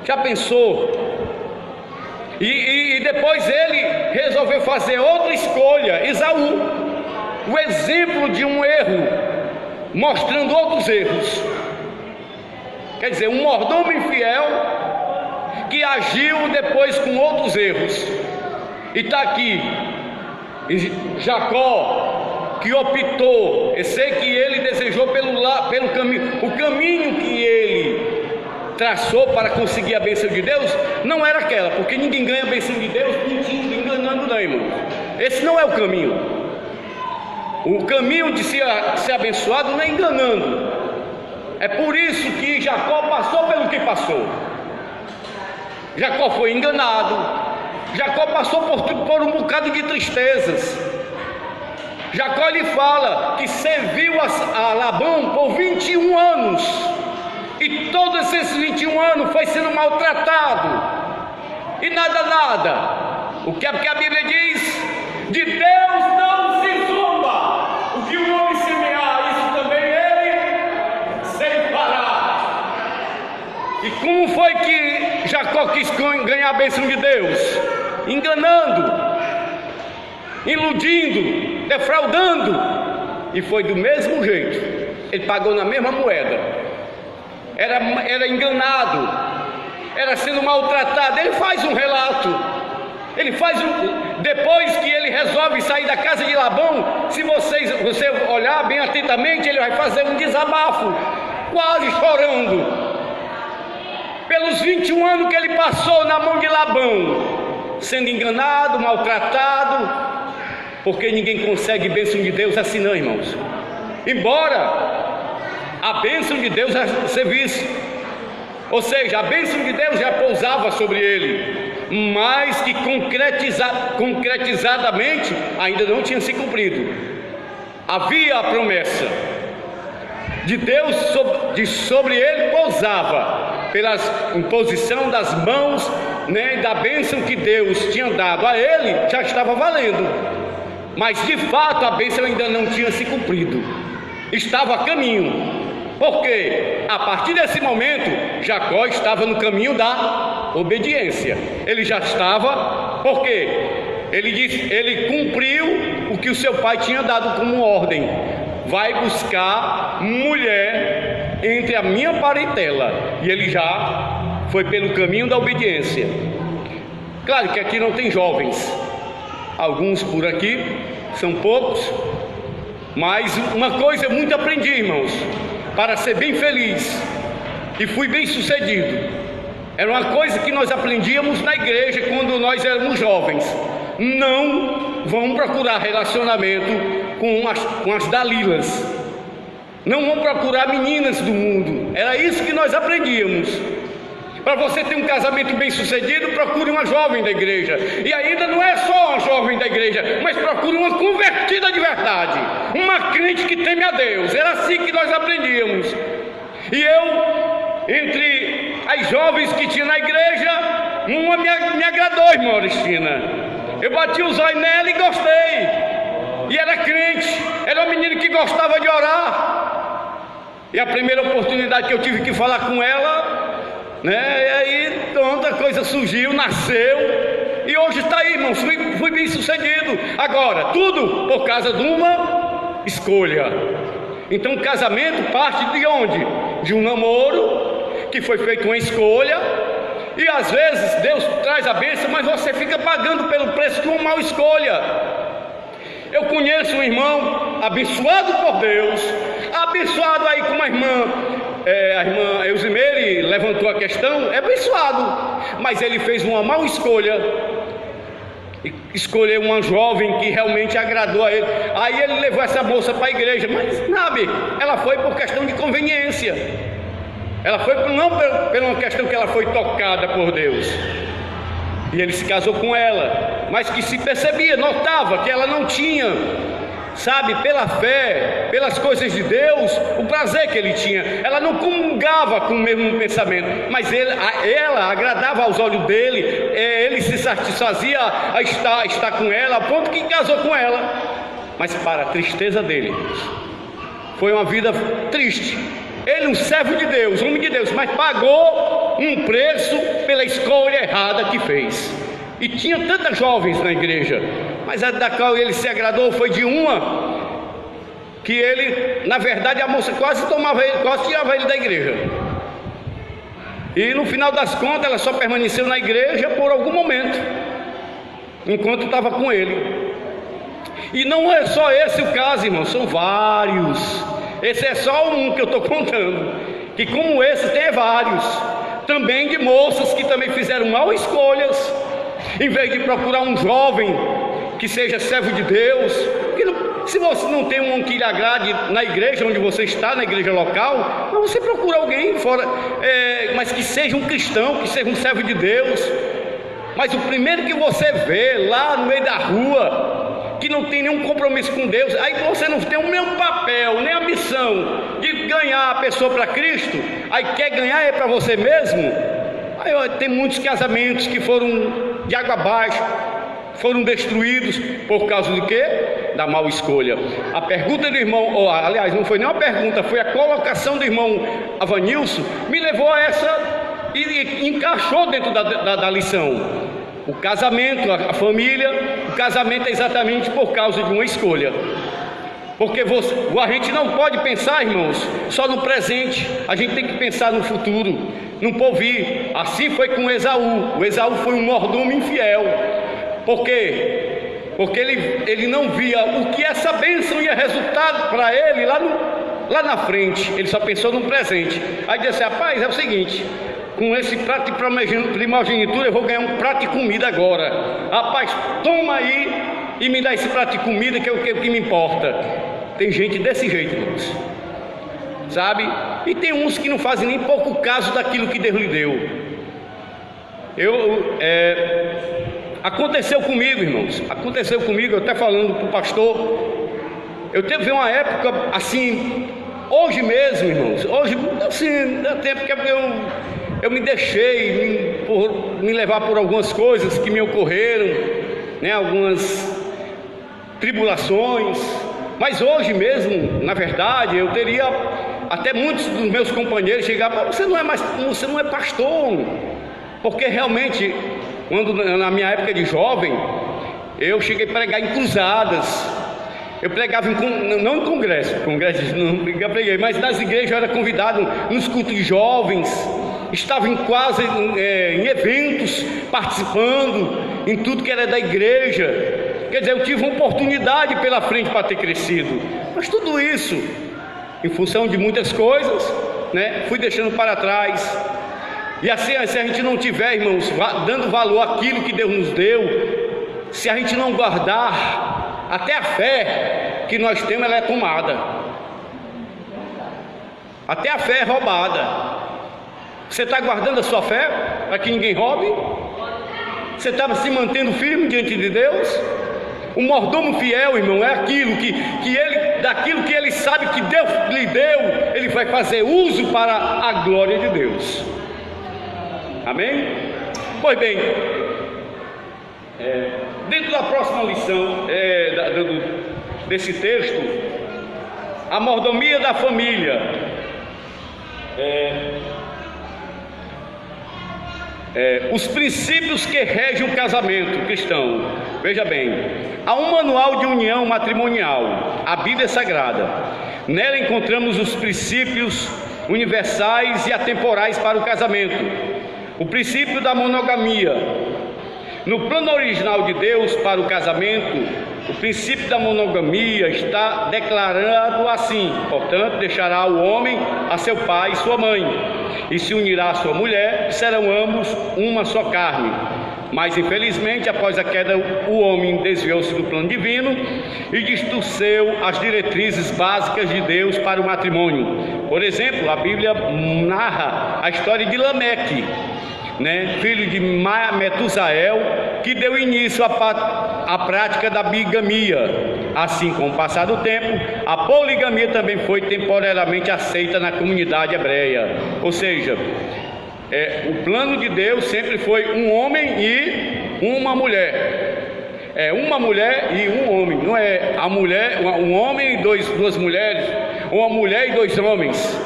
[SPEAKER 1] Já pensou? E depois ele resolveu fazer outra escolha, Esaú, o exemplo de um erro, mostrando outros erros. Quer dizer, um mordomo infiel que agiu depois com outros erros. E está aqui Jacó, que optou, eu sei que ele desejou pelo caminho, o caminho que ele traçou para conseguir a bênção de Deus, não era aquela, porque ninguém ganha a bênção de Deus mentindo, enganando não, irmão. Esse não é o caminho. O caminho de ser abençoado não é enganando. É por isso que Jacó passou pelo que passou. Jacó foi enganado. Jacó passou por um bocado de tristezas. Jacó lhe fala que serviu a Labão por 21 anos. E todos esses 21 anos foi sendo maltratado. E nada. O que é que a Bíblia diz? De Deus não se zomba. O que o homem semear, isso também ele ceifará. E como foi que Jacó quis ganhar a bênção de Deus? Enganando, iludindo, defraudando. E foi do mesmo jeito. Ele pagou na mesma moeda. Era enganado, era sendo maltratado. Ele faz um relato. Depois que ele resolve sair da casa de Labão, se você olhar bem atentamente, ele vai fazer um desabafo, quase chorando, pelos 21 anos que ele passou na mão de Labão, sendo enganado, maltratado, porque ninguém consegue bênção de Deus assim não, irmãos. Embora a bênção de Deus já se visse, ou seja, a bênção de Deus já pousava sobre ele, mas que concretizadamente ainda não tinha se cumprido. Havia a promessa de Deus sobre ele, pousava pela imposição das mãos, né, da bênção que Deus tinha dado a ele, já estava valendo, mas de fato a bênção ainda não tinha se cumprido, estava a caminho. Porque a partir desse momento Jacó estava no caminho da obediência. Ele já estava, porque ele cumpriu o que o seu pai tinha dado como ordem: vai buscar mulher entre a minha parentela. E ele já foi pelo caminho da obediência. Claro que aqui não tem jovens, alguns por aqui, são poucos, mas uma coisa muito aprendi, irmãos, para ser bem feliz, e fui bem sucedido. Era uma coisa que nós aprendíamos na igreja quando nós éramos jovens: não vão procurar relacionamento com as Dalilas, não vão procurar meninas do mundo. Era isso que nós aprendíamos. Para você ter um casamento bem sucedido, procure uma jovem da igreja. E ainda não é só uma jovem da igreja, mas procure uma convertida de verdade, uma crente que teme a Deus. Era assim que nós aprendíamos. E eu, entre as jovens que tinha na igreja, uma me agradou, irmã Oristina. Eu bati os olhos nela e gostei. E era crente, era uma menina que gostava de orar. E a primeira oportunidade que eu tive que falar com ela, né? E aí tanta coisa surgiu, nasceu, e hoje está aí, irmãos. Fui bem sucedido. Agora, tudo por causa de uma escolha. Então o casamento parte de onde? De um namoro, que foi feito uma escolha. E às vezes Deus traz a bênção, mas você fica pagando pelo preço de uma mal escolha. Eu conheço um irmão abençoado por Deus, abençoado aí com uma irmã, a irmã Eusimeire levantou a questão, é abençoado, mas ele fez uma mal escolha. e escolheu uma jovem que realmente agradou a ele. Aí ele levou essa moça para a igreja, mas sabe, ela foi por questão de conveniência. Ela foi não por uma questão que ela foi tocada por Deus. E ele se casou com ela, mas que se percebia, notava que ela não tinha, sabe, pela fé, pelas coisas de Deus, o prazer que ele tinha. Ela não comungava com o mesmo pensamento, mas ela agradava aos olhos dele, ele se satisfazia a estar com ela, a ponto que casou com ela. Mas para a tristeza dele, foi uma vida triste. Ele, um servo de Deus, homem de Deus, mas pagou um preço pela escolha errada que fez. E tinha tantas jovens na igreja, mas a da qual ele se agradou foi de uma que ele, na verdade, a moça quase tirava ele da igreja. E no final das contas, ela só permaneceu na igreja por algum momento, enquanto estava com ele. E não é só esse o caso, irmão, são vários. Esse é só um que eu estou contando, que como esse tem vários, também de moças que também fizeram mal escolhas, em vez de procurar um jovem que seja servo de Deus, se você não tem um que lhe agrade na igreja onde você está, na igreja local, você procura alguém fora, mas que seja um cristão, que seja um servo de Deus. Mas o primeiro que você vê lá no meio da rua, que não tem nenhum compromisso com Deus, aí você não tem o mesmo papel, nem a missão de ganhar a pessoa para Cristo, aí quer ganhar para você mesmo. Aí tem muitos casamentos que foram de água abaixo, foram destruídos por causa do quê? Da mal escolha. A pergunta do irmão, aliás, não foi nem uma pergunta, foi a colocação do irmão Avanilson, me levou a essa e encaixou dentro da lição. O casamento, a família, o casamento é exatamente por causa de uma escolha. Porque a gente não pode pensar, irmãos, só no presente, a gente tem que pensar no futuro, no porvir. Assim foi com Esaú. O Esaú foi um mordomo infiel. Por quê? Porque ele não via o que essa bênção ia resultar para ele lá na frente. Ele só pensou no presente. Aí disse: rapaz, é o seguinte, com esse prato de primogenitura eu vou ganhar um prato de comida agora. Rapaz, toma aí e me dá esse prato de comida, que é o que me importa. Tem gente desse jeito, irmãos, sabe? E tem uns que não fazem nem pouco caso daquilo que Deus lhe deu. Aconteceu comigo, irmãos, eu até falando para o pastor, eu teve uma época assim, hoje mesmo, irmãos, hoje assim, dá tempo que eu me deixei me levar por algumas coisas que me ocorreram, né, algumas tribulações, mas hoje mesmo, na verdade, eu teria até muitos dos meus companheiros chegar: você não é pastor, porque realmente, quando na minha época de jovem, eu cheguei a pregar em cruzadas. Eu pregava não em congressos não preguei, mas nas igrejas eu era convidado nos cultos de jovens, estava em eventos, participando em tudo que era da igreja. Quer dizer, eu tive uma oportunidade pela frente para ter crescido, mas tudo isso, em função de muitas coisas, né, fui deixando para trás. E assim, se a gente não tiver, irmãos, dando valor àquilo que Deus nos deu, se a gente não guardar, até a fé que nós temos, ela é tomada, até a fé é roubada. Você está guardando a sua fé para que ninguém roube? Você está se mantendo firme diante de Deus? O mordomo fiel, irmão, é aquilo daquilo que ele sabe que Deus lhe deu, ele vai fazer uso para a glória de Deus. Amém? Pois bem, dentro da próxima lição desse texto, a mordomia da família, os princípios que regem o casamento cristão. Veja bem, há um manual de união matrimonial, a Bíblia Sagrada. Nela encontramos os princípios universais e atemporais para o casamento. O princípio da monogamia. No plano original de Deus para o casamento, o princípio da monogamia está declarado assim: portanto, deixará o homem a seu pai e sua mãe, e se unirá à sua mulher, e serão ambos uma só carne. Mas infelizmente, após a queda, o homem desviou-se do plano divino e distorceu as diretrizes básicas de Deus para o matrimônio. Por exemplo, a Bíblia narra a história de Lameque, filho de Metusael, que deu início à prática da bigamia. Assim, com o passar do tempo, a poligamia também foi temporariamente aceita na comunidade hebreia. Ou seja, o plano de Deus sempre foi um homem e uma mulher. Uma mulher e um homem. Não é a mulher, um homem e duas mulheres, ou uma mulher e dois homens.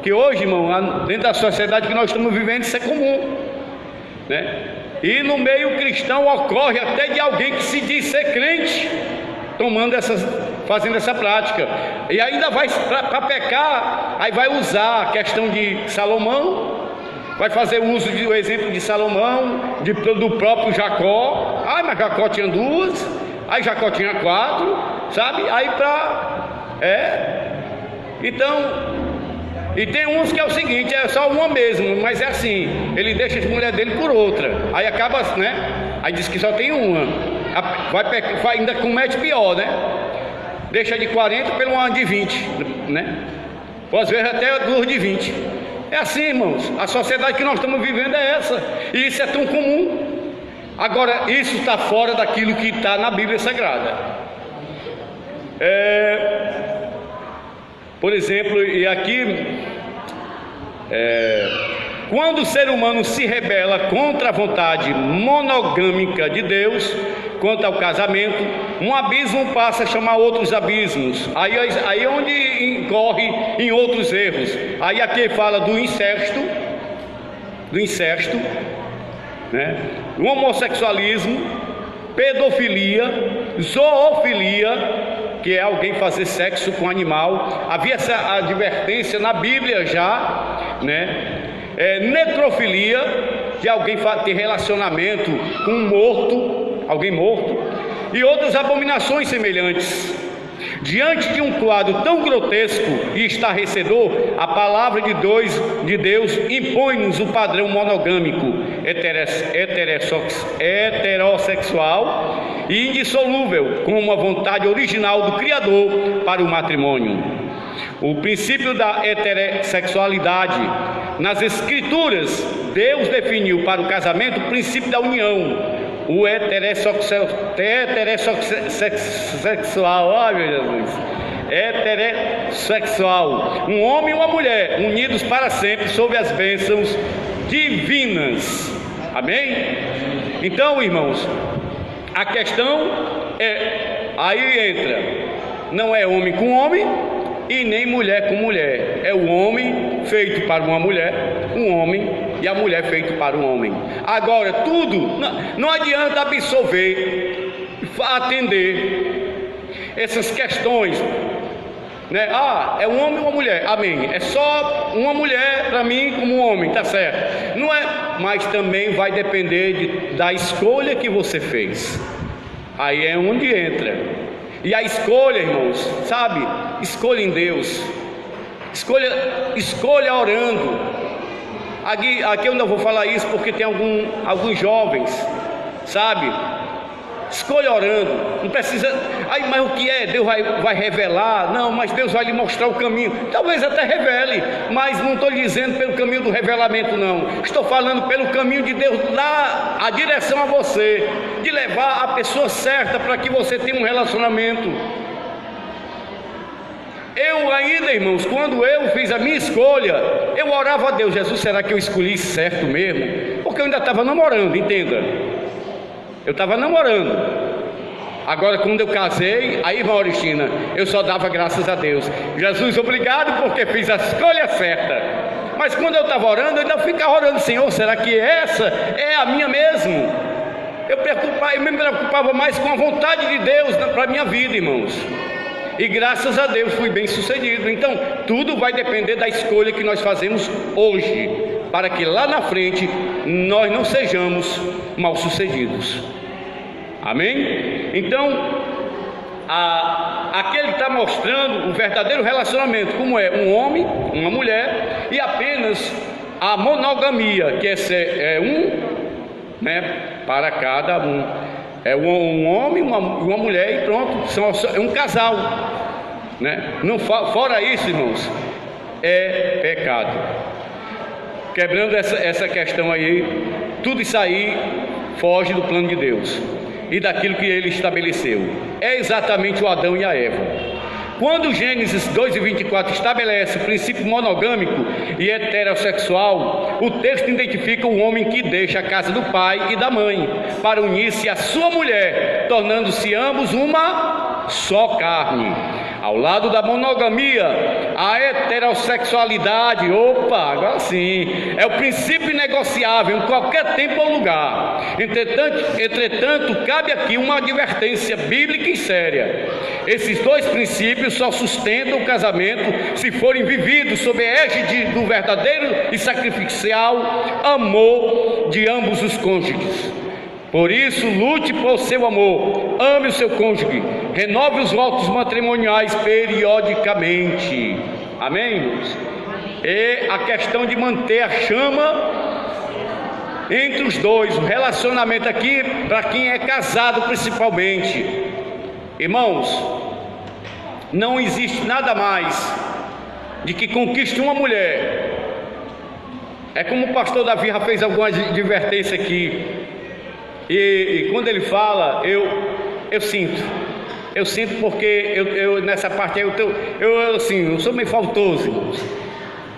[SPEAKER 1] Que hoje, irmão, dentro da sociedade que nós estamos vivendo, isso é comum, E no meio cristão ocorre até de alguém que se diz ser crente, fazendo essa prática, e ainda vai para pecar, aí vai usar a questão de Salomão, vai fazer uso do exemplo de Salomão, do próprio Jacó. Mas Jacó tinha duas, aí Jacó tinha 4, sabe? Aí então, e tem uns que é o seguinte, é só uma mesmo, mas é assim, ele deixa as mulheres dele por outra, aí acaba, aí diz que só tem uma, ainda comete pior, deixa de 40 pelo ano de 20, às vezes até 2 de 20, é assim, irmãos, a sociedade que nós estamos vivendo é essa, e isso é tão comum. Agora, isso está fora daquilo que está na Bíblia Sagrada. Por exemplo, e aqui, quando o ser humano se rebela contra a vontade monogâmica de Deus, quanto ao casamento, um abismo passa a chamar outros abismos. Aí é onde incorre em outros erros. Aí aqui fala do incesto, o homossexualismo, pedofilia, zoofilia, que é alguém fazer sexo com animal. Havia essa advertência na Bíblia já, necrofilia, que é alguém ter relacionamento com um morto, alguém morto, e outras abominações semelhantes. Diante de um quadro tão grotesco e estarrecedor, a palavra de Deus impõe-nos o padrão monogâmico, heterossexual e indissolúvel, como a vontade original do Criador para o matrimônio. O princípio da heterossexualidade. Nas Escrituras, Deus definiu para o casamento o princípio da união. O heterossexual, meu Jesus, heterossexual, um homem e uma mulher unidos para sempre sob as bênçãos divinas. Amém? Então, irmãos, a questão aí entra, não é homem com homem e nem mulher com mulher, é o homem feito para uma mulher, um homem, e a mulher feito para um homem. Agora, tudo, não adianta absolver, atender essas questões, é um homem ou uma mulher, amém, é só uma mulher para mim como um homem, tá certo, não é, mas também vai depender da escolha que você fez. Aí é onde entra. E a escolha, irmãos, sabe, escolha em Deus, escolha orando. Aqui eu não vou falar isso porque tem alguns jovens, sabe, escolha orando, não precisa, mas o que é? Deus vai revelar, não, mas Deus vai lhe mostrar o caminho, talvez até revele, mas não estou lhe dizendo pelo caminho do revelamento, não, estou falando pelo caminho de Deus, dar a direção a você, de levar a pessoa certa para que você tenha um relacionamento. Eu ainda, irmãos, quando eu fiz a minha escolha, eu orava a Deus, Jesus, será que eu escolhi certo mesmo? Porque eu ainda estava namorando, entenda, eu estava namorando. Agora, quando eu casei, aí, Mauristina, eu só dava graças a Deus, Jesus, obrigado porque fiz a escolha certa. Mas quando eu estava orando, eu ainda ficava orando, Senhor, será que essa é a minha mesmo? Eu me preocupava mais com a vontade de Deus para a minha vida, irmãos. E graças a Deus fui bem sucedido. Então tudo vai depender da escolha que nós fazemos hoje, para que lá na frente nós não sejamos mal sucedidos. Amém? Então aquele está mostrando o verdadeiro relacionamento, como é um homem, uma mulher, e apenas a monogamia, que é né? Para cada um. É um homem e uma mulher e pronto, é um casal, né? Não, fora isso, irmãos, é pecado. Quebrando essa questão aí, tudo isso aí foge do plano de Deus e daquilo que Ele estabeleceu. É exatamente o Adão e a Eva. Quando Gênesis 2:24 estabelece o princípio monogâmico e heterossexual, o texto identifica o homem que deixa a casa do pai e da mãe para unir-se à sua mulher, tornando-se ambos uma só carne. Ao lado da monogamia, a heterossexualidade, agora sim, é o princípio inegociável em qualquer tempo ou lugar. Entretanto, cabe aqui uma advertência bíblica e séria. Esses dois princípios só sustentam o casamento se forem vividos sob a égide do verdadeiro e sacrificial amor de ambos os cônjuges. Por isso, lute por seu amor, ame o seu cônjuge, renove os votos matrimoniais periodicamente. Amém, irmãos? E a questão de manter a chama entre os dois, o relacionamento aqui, para quem é casado principalmente. Irmãos, não existe nada mais de que conquiste uma mulher. É como o pastor Davi já fez algumas advertências aqui. E quando ele fala, eu sinto porque eu nessa parte aí eu sou meio faltoso, irmãos.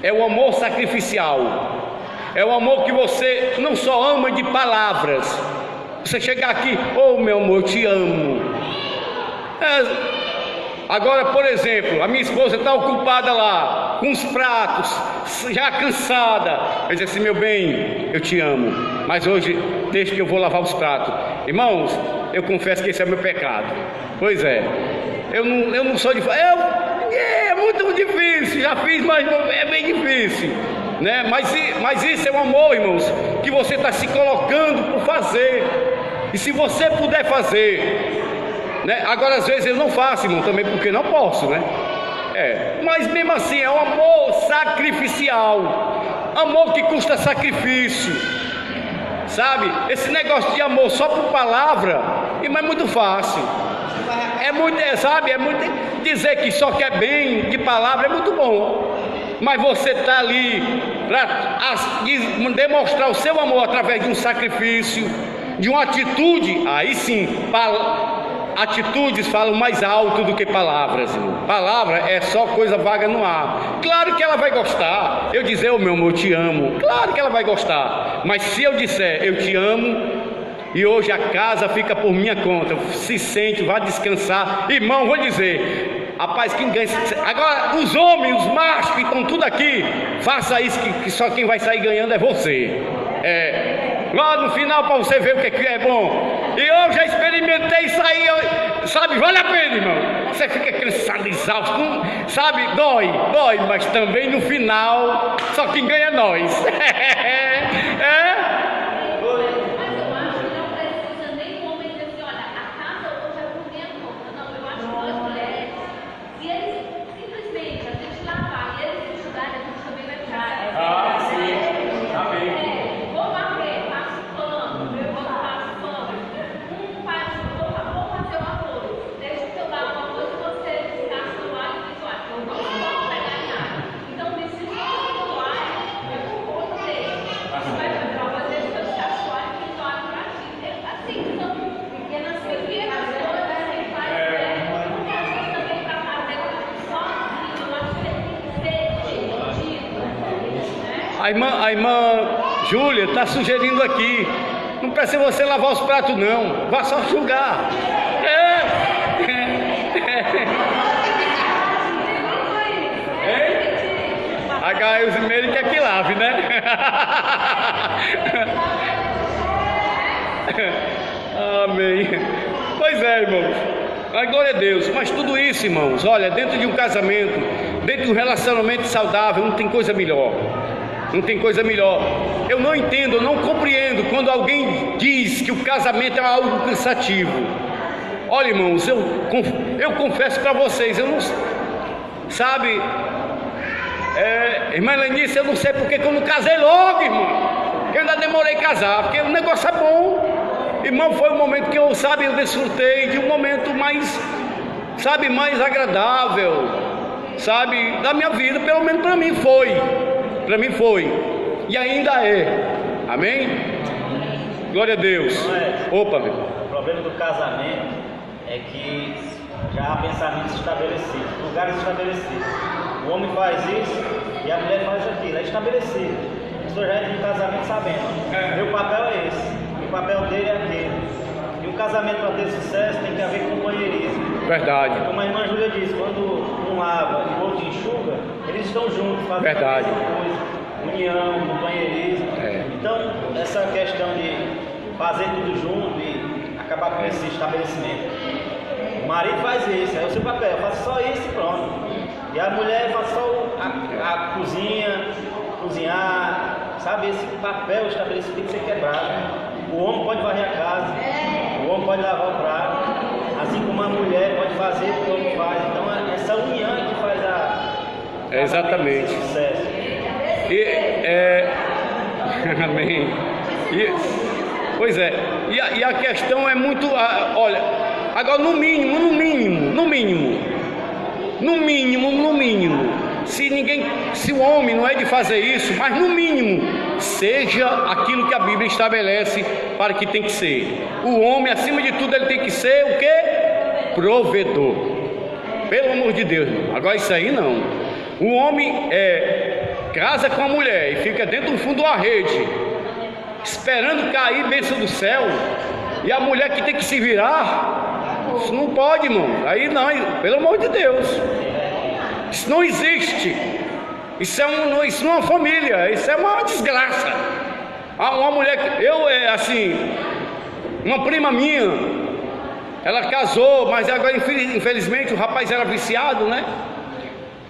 [SPEAKER 1] É o amor sacrificial, é o amor que você não só ama de palavras. Você chegar aqui, meu amor, eu te amo. Agora, por exemplo, a minha esposa está ocupada lá com os pratos, já cansada. Eu digo assim: meu bem, eu te amo, mas hoje deixa que eu vou lavar os pratos. Irmãos, eu confesso que esse é meu pecado. Pois é, eu não sou de... é muito difícil, já fiz, mas é bem difícil, né? Mas isso é um amor, irmãos, que você está se colocando por fazer. E se você puder fazer, né? Agora às vezes eu não faço, irmão, também porque não posso, né? Mas mesmo assim é um amor sacrificial, amor que custa sacrifício, sabe? Esse negócio de amor só por palavra, é muito fácil. É muito dizer que só quer bem de palavra é muito bom, mas você está ali para demonstrar o seu amor através de um sacrifício, de uma atitude. Aí sim, atitudes falam mais alto do que palavras, irmão. Palavra é só coisa vaga no ar. Claro que ela vai gostar. Eu dizer, meu amor, eu te amo, claro que ela vai gostar. Mas se eu disser, eu te amo, e hoje a casa fica por minha conta, se sente, vá descansar, irmão, vou dizer, rapaz, quem ganha? Agora, os homens, os machos que estão tudo aqui, faça isso, que só quem vai sair ganhando é você. Lá no final, para você ver o que é bom. E eu já experimentei isso aí, sabe, vale a pena, irmão. Você fica cansado, exausto, sabe, dói, mas também no final, só quem ganha é nós. A irmã Júlia está sugerindo aqui, não precisa você lavar os pratos não, vá só enxugar. A Gaelzimeire quer que lave, né? Amém. Pois é, irmãos, mas glória a Deus. Mas tudo isso, irmãos, olha, dentro de um casamento, dentro de um relacionamento saudável, não tem coisa melhor. Não tem coisa melhor. Eu não entendo, eu não compreendo quando alguém diz que o casamento é algo cansativo. Olha, irmãos, eu confesso para vocês, eu não... Sabe, irmã Lenice, eu não sei porque que eu não casei logo, irmão. que eu ainda demorei a casar, porque o negócio é bom. Irmão, foi um momento que eu desfrutei de um momento mais, mais agradável, da minha vida, pelo menos para mim foi, e ainda é, amém? Glória a Deus. Opa, meu.
[SPEAKER 3] O problema do casamento é que já há pensamentos estabelecidos, lugares estabelecidos. O homem faz isso e a mulher faz aquilo, é estabelecido. A pessoa já entra no casamento sabendo, meu papel é esse, o papel dele é aquele. E o casamento, para ter sucesso, tem que haver companheirismo.
[SPEAKER 1] Verdade.
[SPEAKER 3] Como a irmã Júlia disse, quando um lava e o outro enxuga, eles estão juntos, fazendo
[SPEAKER 1] Verdade.
[SPEAKER 3] a mesma coisa. União, companheirismo. Então, essa questão de fazer tudo junto e acabar com esse estabelecimento. O marido faz isso, é o seu papel, eu faço só isso e pronto. E a mulher faz só a cozinha, cozinhar, sabe? Esse papel estabelecido tem que ser quebrado. O homem pode varrer a casa, o homem pode lavar o prato, assim como a mulher pode fazer o que o homem faz. Então, essa união é que faz
[SPEAKER 1] exatamente.
[SPEAKER 3] Sucesso.
[SPEAKER 1] Amém. Pois é. E a questão é muito. Olha, agora no mínimo, se o homem não é de fazer isso, mas no mínimo, seja aquilo que a Bíblia estabelece para que tem que ser. O homem, acima de tudo, ele tem que ser o quê? Provedor. Pelo amor de Deus. Agora isso aí não. O homem casa com a mulher e fica dentro do fundo da rede, esperando cair bênção do céu, e a mulher que tem que se virar. Isso não pode, irmão. Aí não, pelo amor de Deus. Isso não existe. Isso não é uma família. Isso é uma desgraça. Uma mulher uma prima minha, ela casou, mas agora infelizmente o rapaz era viciado, né?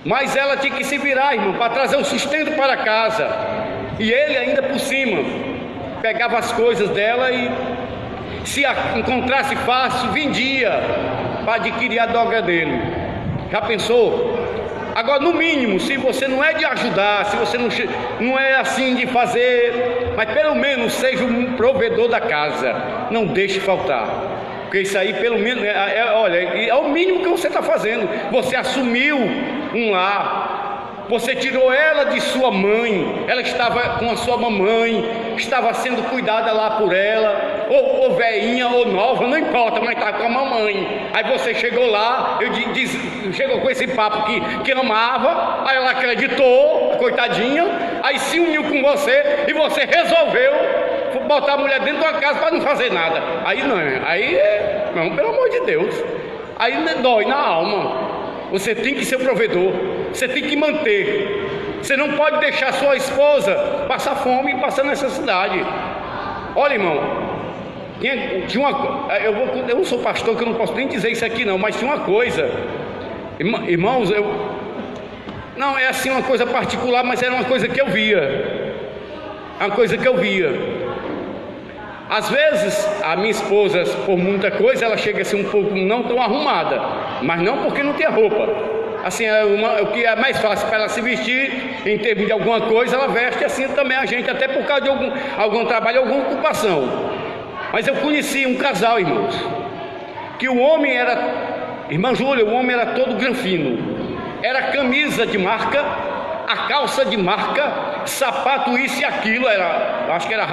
[SPEAKER 1] Mas ela tinha que se virar, irmão, para trazer o sustento para casa. E ele ainda por cima pegava as coisas dela e, se encontrasse fácil, vendia para adquirir a droga dele. Já pensou? Agora, no mínimo, se você não é de ajudar, se você não é assim de fazer, mas pelo menos seja um provedor da casa, não deixe faltar. Porque isso aí, pelo menos, olha, é o mínimo que você está fazendo. Você assumiu um lar, você tirou ela de sua mãe, ela estava com a sua mamãe, estava sendo cuidada lá por ela, ou velhinha ou nova, não importa, mas está com a mamãe. Aí você chegou lá, chegou com esse papo que amava, aí ela acreditou, coitadinha, aí se uniu com você e você resolveu botar a mulher dentro de uma casa para não fazer nada. Aí não, pelo amor de Deus, aí dói na alma. Você tem que ser o provedor, você tem que manter. Você não pode deixar sua esposa passar fome e passar necessidade. Olha, irmão, eu não sou pastor, que eu não posso nem dizer isso aqui não, mas tinha uma coisa, irmãos, não é assim uma coisa particular, mas era uma coisa que eu via. Às vezes a minha esposa, por muita coisa, ela chega assim um pouco não tão arrumada, mas não porque não tem roupa. Assim, o que é mais fácil para ela se vestir, em termos de alguma coisa, ela veste assim também a gente, até por causa de algum trabalho, alguma ocupação. Mas eu conheci um casal, irmãos, que o homem era, irmã Júlia, o homem era todo granfino, era camisa de marca, a calça de marca, sapato isso e aquilo, acho que era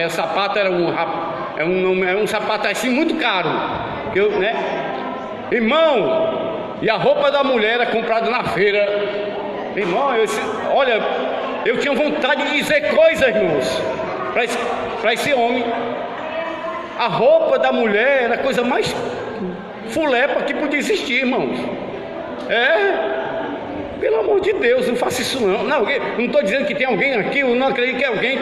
[SPEAKER 1] sapato, era um sapato assim muito caro, né? Irmão, e a roupa da mulher era comprada na feira. Irmão, olha, eu tinha vontade de dizer coisas, irmãos, para esse homem. A roupa da mulher era a coisa mais fulepa que podia existir, irmãos. Pelo amor de Deus, não faça isso não. Não estou dizendo que tem alguém aqui, eu não acredito que alguém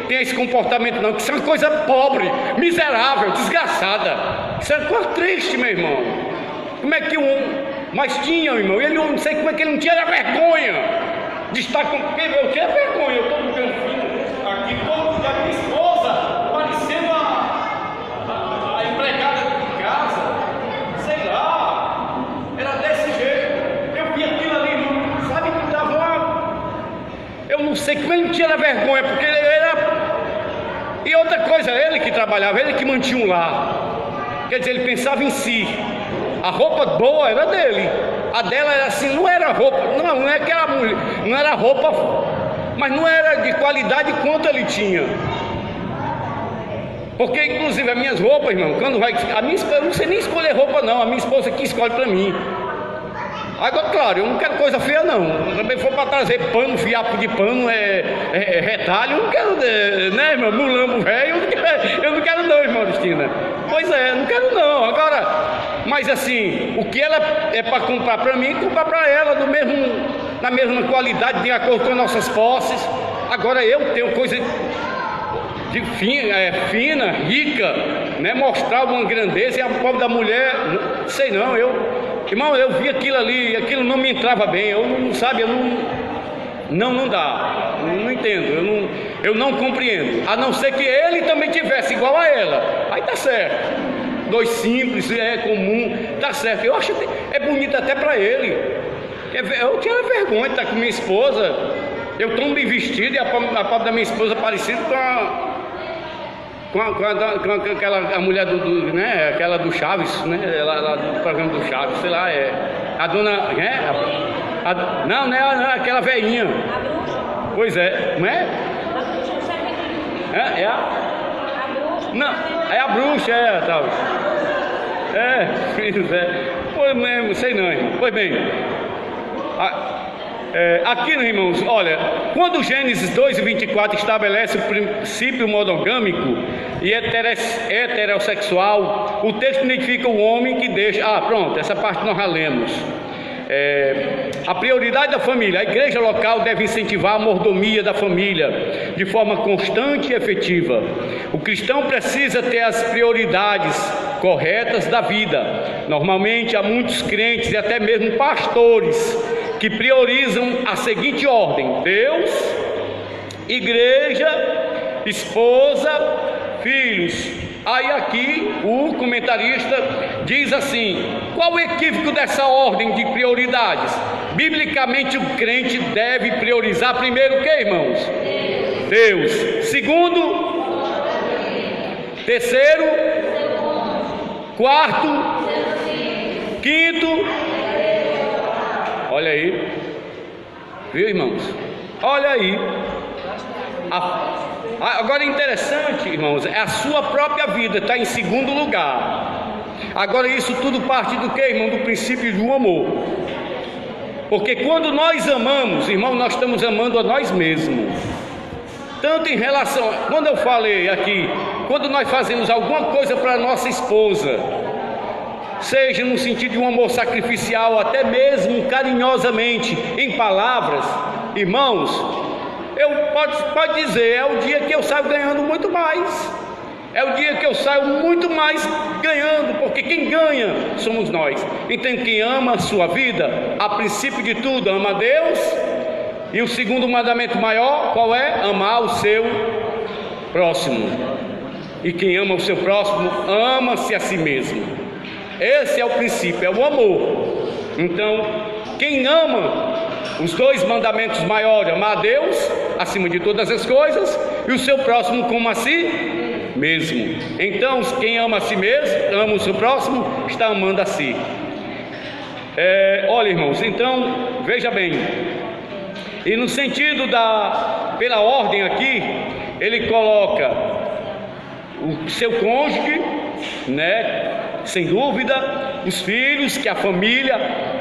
[SPEAKER 1] tenha esse comportamento não, que isso é uma coisa pobre, miserável, desgraçada. Isso é uma coisa triste, meu irmão. Como é que mas tinha, irmão, ele não sei como é que ele não tinha vergonha de estar com... Eu tinha vergonha, eu estou no cantinho aqui, todo dia, minha esposa, parecendo a empregada de casa, sei lá, era desse jeito. Eu vi aquilo ali, irmão, sabe que dava uma... Eu não sei como ele não tinha vergonha, porque ele era... ele que trabalhava, ele que mantinha um lar. Quer dizer, ele pensava em si. A roupa boa era dele. A dela era assim, não era roupa, não é que era mulher, não era roupa, mas não era de qualidade quanto ele tinha. Porque inclusive as minhas roupas, irmão, quando vai, a minha esposa, eu não sei nem escolher roupa não, a minha esposa que escolhe para mim. Agora, claro, eu não quero coisa feia não. Também for para trazer pano, fiapo de pano, retalho, eu não quero, né, irmão, mulambo velho, eu não quero não, irmão Cristina. Pois é, não quero não. Agora, mas assim, o que ela é para comprar para mim, comprar para ela na mesma qualidade, de acordo com as nossas posses. Agora eu tenho coisa de fina, rica, né, mostrar uma grandeza, e a pobre da mulher, sei não, irmão, eu vi aquilo ali, aquilo não me entrava bem, eu não dá, não entendo, eu não compreendo, a não ser que ele também tivesse igual a ela, aí tá certo, dois simples, comum, tá certo, eu acho que é bonito até para ele. Eu tinha vergonha de estar com minha esposa, eu tão bem vestido, e a pobre da minha esposa parecida com aquela a mulher né, aquela do Chaves, né, lá do programa do Chaves, sei lá, a dona, não é aquela velhinha. Pois é, não é? Não, é a bruxa, tal. Pois mesmo, sei não, irmão. Pois bem, aqui, irmãos, olha, quando Gênesis 2:24 estabelece o princípio monogâmico e heterossexual, o texto identifica o homem que deixa. Pronto, essa parte nós já lemos. A prioridade da família. A igreja local deve incentivar a mordomia da família de forma constante e efetiva. O cristão precisa ter as prioridades corretas da vida. Normalmente há muitos crentes e até mesmo pastores que priorizam a seguinte ordem: Deus, igreja, esposa, filhos. Aí aqui o comentarista diz assim: qual o equívoco dessa ordem de prioridades? Biblicamente o crente deve priorizar primeiro o que, irmãos? Deus. Segundo? Terceiro? Quarto? Quinto? Olha aí, viu, irmãos? Olha aí. Agora é interessante, irmãos, a sua própria vida está em segundo lugar. Agora isso tudo parte do que, irmão? Do princípio do amor. Porque quando nós amamos, irmão, nós estamos amando a nós mesmos. Tanto em relação, quando eu falei aqui, quando nós fazemos alguma coisa para a nossa esposa, seja no sentido de um amor sacrificial, até mesmo carinhosamente, em palavras, irmãos, pode dizer, é o dia que eu saio ganhando muito mais, é o dia que eu saio muito mais ganhando, porque quem ganha somos nós. Então quem ama a sua vida, a princípio de tudo, ama a Deus, e o segundo mandamento maior, qual é? Amar o seu próximo. E quem ama o seu próximo, ama-se a si mesmo. Esse é o princípio, é o amor. Então, quem ama os dois mandamentos maiores, amar a Deus acima de todas as coisas e o seu próximo como a si mesmo. Então, quem ama a si mesmo, ama o seu próximo, está amando a si. Olha, irmãos, então, veja bem, e no sentido pela ordem aqui, ele coloca o seu cônjuge, né? Sem dúvida, os filhos, que é a família,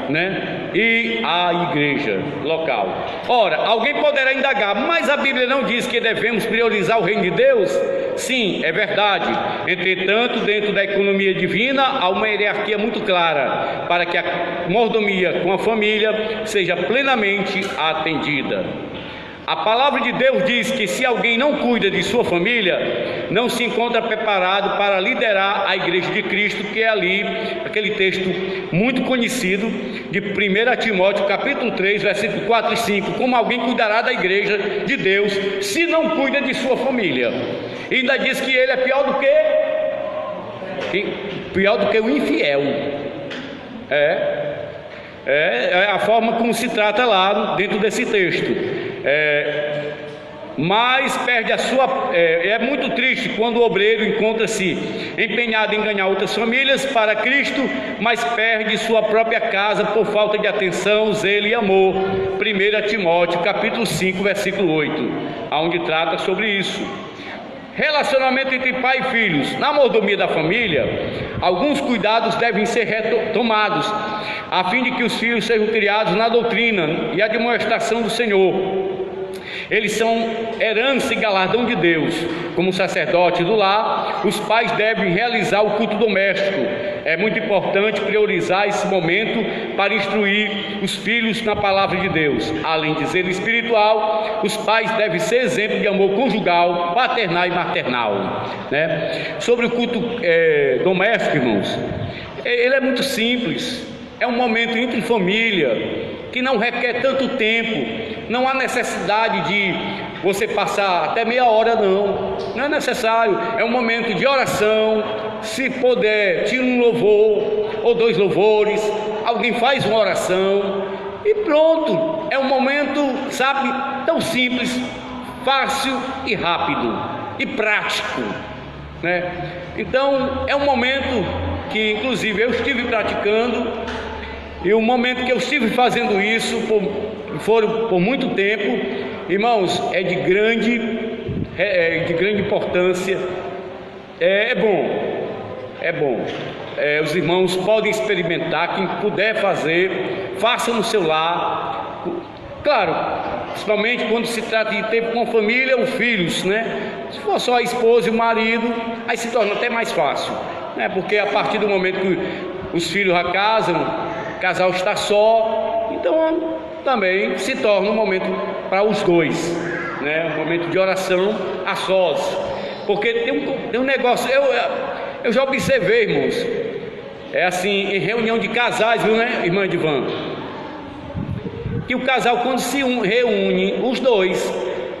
[SPEAKER 1] né? E a igreja local. Ora, alguém poderá indagar, mas a Bíblia não diz que devemos priorizar o reino de Deus? Sim, é verdade. Entretanto, dentro da economia divina, há uma hierarquia muito clara para que a mordomia com a família seja plenamente atendida. A palavra de Deus diz que se alguém não cuida de sua família, não se encontra preparado para liderar a igreja de Cristo, que é ali, aquele texto muito conhecido de 1 Timóteo capítulo 3, versículo 4 e 5, como alguém cuidará da igreja de Deus, se não cuida de sua família. E ainda diz que ele é pior do que o infiel. É a forma como se trata lá dentro desse texto. mas perde a sua... É muito triste quando o obreiro encontra-se empenhado em ganhar outras famílias para Cristo, mas perde sua própria casa por falta de atenção, zelo e amor. 1 Timóteo, capítulo 5, versículo 8, onde trata sobre isso. Relacionamento entre pai e filhos. Na mordomia da família, alguns cuidados devem ser retomados, a fim de que os filhos sejam criados na doutrina e admoestação do Senhor. Eles são herança e galardão de Deus. Como sacerdote do lar, os pais devem realizar o culto doméstico. É muito importante priorizar esse momento para instruir os filhos na palavra de Deus. Além de zelo espiritual, os pais devem ser exemplo de amor conjugal, paternal e maternal, né? Sobre o culto doméstico, irmãos, ele é muito simples. É um momento entre família que não requer tanto tempo. Não há necessidade de você passar até meia hora, não é necessário. É um momento de oração. Se puder, tira um louvor ou 2 louvores, alguém faz uma oração e pronto. É um momento, sabe, tão simples, fácil e rápido e prático, né? Então é um momento que inclusive eu estive praticando, e o momento que eu estive fazendo isso foram por muito tempo, irmãos, é de grande importância. É bom. Os irmãos podem experimentar. Quem puder fazer, faça no seu lar. Claro, principalmente quando se trata de tempo com a família ou filhos, né? Se for só a esposa e o marido, aí se torna até mais fácil, né? Porque a partir do momento que os filhos já casam, o casal está só, então também se torna um momento para os dois, né? Um momento de oração a sós. Porque tem um negócio, eu já observei, irmãos, é assim, em reunião de casais, viu, né, irmã Edivan? Que o casal, quando se reúne, os dois,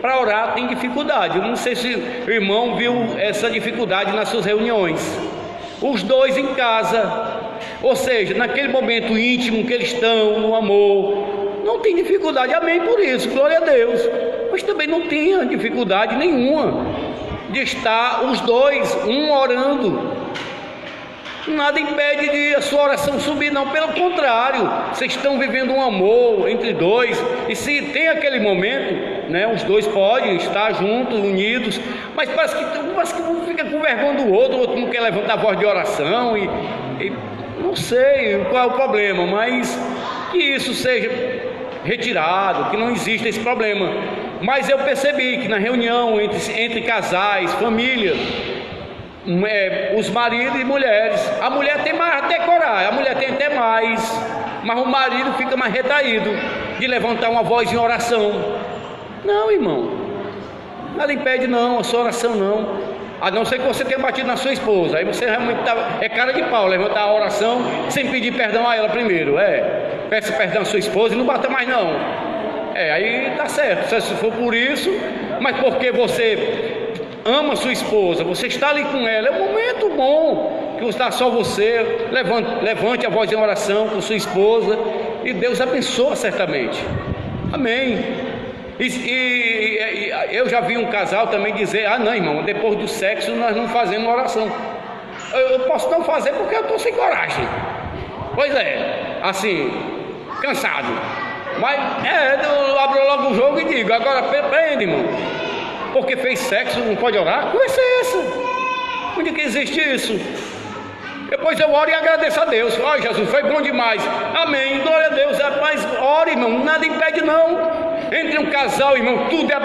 [SPEAKER 1] para orar, tem dificuldade. Eu não sei se o irmão viu essa dificuldade nas suas reuniões. Os dois em casa, ou seja, naquele momento íntimo que eles estão, no amor, não tem dificuldade, amém por isso, glória a Deus. Mas também não tinha dificuldade nenhuma de estar os dois, um orando. Nada impede de a sua oração subir, não, pelo contrário, vocês estão vivendo um amor entre dois, e se tem aquele momento, né, os dois podem estar juntos, unidos, mas parece que um fica com vergonha do outro, o outro não quer levantar a voz de oração, e não sei qual é o problema, mas que isso seja retirado, que não exista esse problema. Mas eu percebi que na reunião entre casais, famílias, os maridos e mulheres, a mulher tem mais até coragem, a mulher tem até mais, mas o marido fica mais retraído de levantar uma voz em oração. Não, irmão, nada impede não, a sua oração não, a não ser que você tenha batido na sua esposa, aí você realmente é cara de pau levantar a oração sem pedir perdão a ela primeiro. Peça perdão à sua esposa e não bata mais não. Aí tá certo, se for por isso, mas porque você ama sua esposa, você está ali com ela, é um momento bom, que está só você, levante a voz em oração com sua esposa, e Deus abençoa certamente, amém. E eu já vi um casal também dizer, não, irmão, depois do sexo nós não fazemos oração. Eu posso não fazer porque eu estou sem coragem, pois assim, cansado, mas eu abro logo o jogo e digo, agora prende, irmão, porque fez sexo não pode orar? Conversa é essa? Onde que existe isso? Depois eu oro e agradeço a Deus. Ó, Jesus, foi bom demais, amém, glória a Deus. Mas ore, irmão, nada impede não. Entre um casal, irmão, tudo é a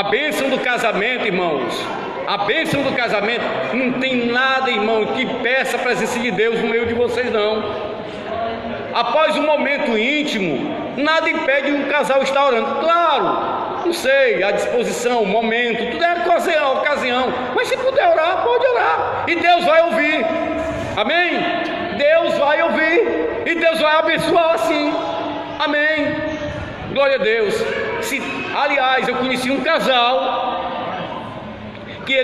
[SPEAKER 1] bênção do casamento, irmãos, a bênção do casamento, não tem nada, irmão, que peça a presença de Deus no meio de vocês não. Após um momento íntimo, nada impede um casal estar orando. Claro, não sei, a disposição, o momento, tudo é ocasião, mas se puder orar, pode orar, e Deus vai ouvir, amém? Deus vai ouvir, e Deus vai abençoar assim, amém, glória a Deus. Aliás, eu conheci um casal, que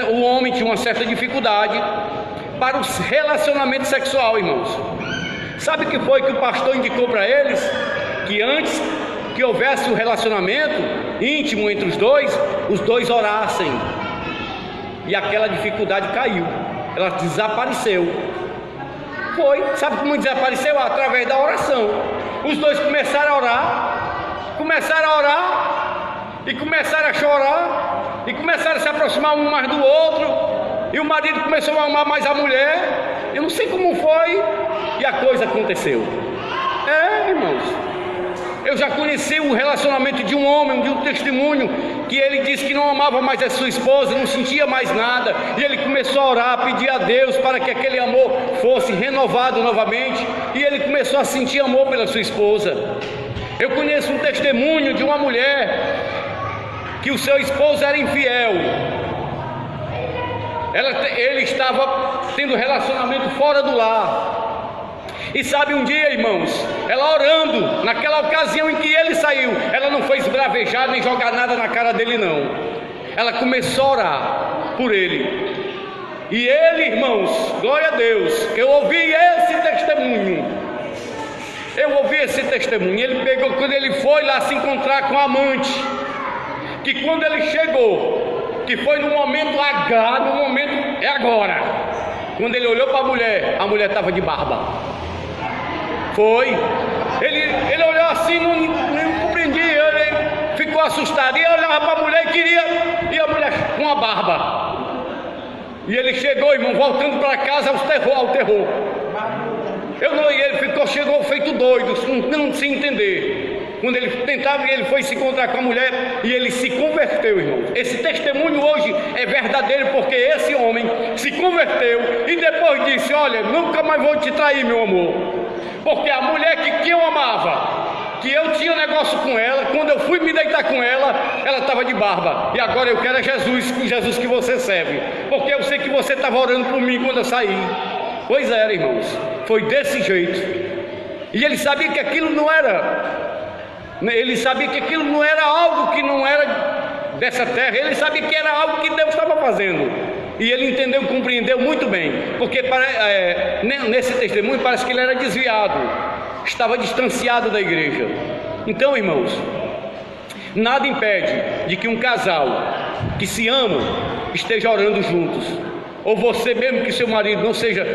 [SPEAKER 1] o homem tinha uma certa dificuldade para o relacionamento sexual, irmãos. Sabe o que foi que o pastor indicou para eles? Que antes que houvesse o relacionamento, íntimo entre os dois orassem. E aquela dificuldade caiu, ela desapareceu. Foi, sabe como desapareceu? Através da oração. Os dois começaram a orar, e começaram a chorar, e começaram a se aproximar um mais do outro, e o marido começou a amar mais a mulher. Eu não sei como foi, e a coisa aconteceu. Irmãos, eu já conheci o relacionamento de um homem, de um testemunho, que ele disse que não amava mais a sua esposa, não sentia mais nada, e ele começou a orar, a pedir a Deus para que aquele amor fosse renovado novamente, e ele começou a sentir amor pela sua esposa. Eu conheço um testemunho de uma mulher que o seu esposo era infiel. Ele estava tendo relacionamento fora do lar. E sabe, um dia, irmãos, ela orando, naquela ocasião em que ele saiu, ela não foi esbravejar nem jogar nada na cara dele, não. Ela começou a orar por ele. E ele, irmãos, glória a Deus, eu ouvi esse testemunho. Ele pegou, quando ele foi lá se encontrar com a amante, que quando ele chegou, que foi no momento H, no momento é agora, quando ele olhou para a mulher estava de barba. Foi, ele olhou assim, não compreendia, ele ficou assustado, e olhava para a mulher e queria, e a mulher com a barba. E ele chegou, irmão, voltando para casa ao terror. Chegou feito doido, não sem entender. Quando ele tentava, ele foi se encontrar com a mulher e ele se converteu, irmão. Esse testemunho hoje é verdadeiro, porque esse homem se converteu e depois disse: olha, nunca mais vou te trair, meu amor, porque a mulher que eu amava, que eu tinha negócio com ela, quando eu fui me deitar com ela, ela estava de barba, e agora eu quero Jesus que você serve, porque eu sei que você estava orando por mim quando eu saí. Pois era, irmãos, foi desse jeito. E ele sabia que aquilo não era, algo que não era dessa terra. Ele sabia que era algo que Deus estava fazendo. E ele entendeu, compreendeu muito bem, porque nesse testemunho parece que ele era desviado, estava distanciado da igreja. Então, irmãos, nada impede de que um casal que se ama esteja orando juntos. Ou você mesmo, que seu marido não seja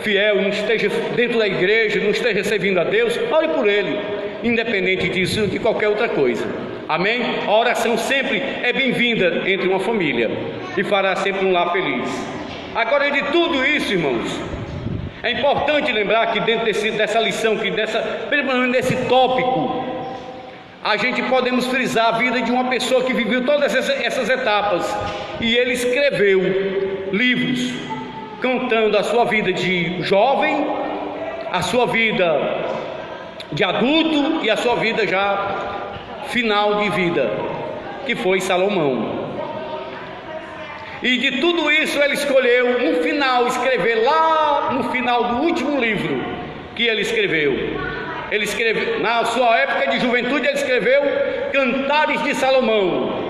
[SPEAKER 1] fiel, não esteja dentro da igreja, não esteja servindo a Deus, ore por ele, independente disso, de qualquer outra coisa. Amém? A oração sempre é bem-vinda entre uma família e fará sempre um lar feliz. Agora, de tudo isso, irmãos, é importante lembrar que dentro dessa lição, nesse tópico, a gente podemos frisar a vida de uma pessoa que viveu todas essas etapas, e ele escreveu livros contando a sua vida de jovem, a sua vida de adulto e a sua vida já final de vida, que foi Salomão. E de tudo isso ele escolheu no final escrever, lá no final do último livro que ele escreveu. Ele escreveu, na sua época de juventude, ele escreveu Cantares de Salomão,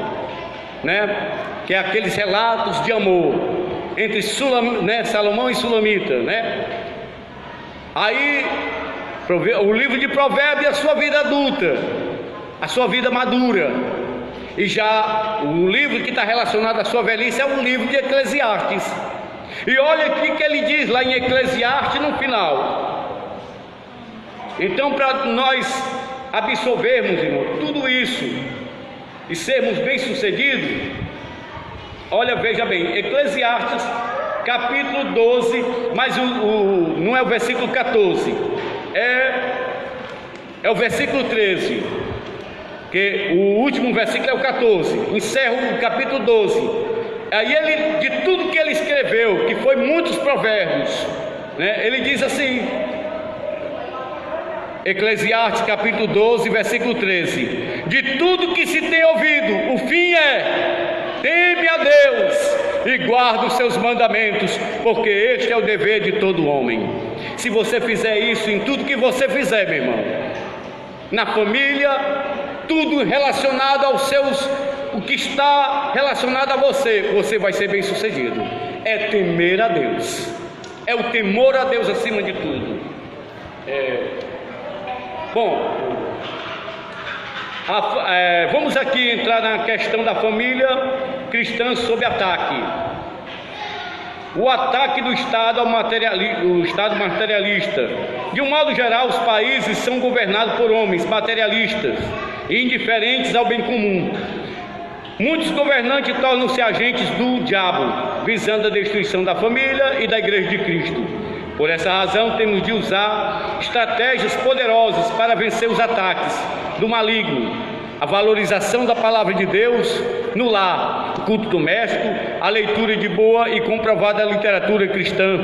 [SPEAKER 1] né? Que é aqueles relatos de amor entre Salomão e Sulamita, né? Aí o livro de Provérbios é a sua vida adulta, a sua vida madura. E já o livro que está relacionado à sua velhice é o livro de Eclesiastes. E olha aqui que ele diz lá em Eclesiastes no final. Então, para nós absorvermos, irmão, tudo isso e sermos bem-sucedidos, olha, veja bem, Eclesiastes capítulo 12, mas não é o versículo 14, é o versículo 13, que o último versículo é o 14, encerra o capítulo 12. Aí ele, de tudo que ele escreveu, que foi muitos provérbios, né, ele diz assim, Eclesiastes capítulo 12, versículo 13: de tudo que se tem ouvido, o fim é: teme a Deus e guarda os seus mandamentos, porque este é o dever de todo homem. Se você fizer isso em tudo que você fizer, meu irmão, na família, tudo relacionado o que está relacionado a você, você vai ser bem sucedido. É temer a Deus, é o temor a Deus acima de tudo. Bom, Vamos aqui entrar na questão da família cristã sob ataque. O ataque do Estado ao Estado materialista. De um modo geral, os países são governados por homens materialistas e indiferentes ao bem comum. Muitos governantes tornam-se agentes do diabo, visando a destruição da família e da Igreja de Cristo. Por essa razão, temos de usar estratégias poderosas para vencer os ataques do maligno. A valorização da palavra de Deus no lar, o culto doméstico, a leitura de boa e comprovada literatura cristã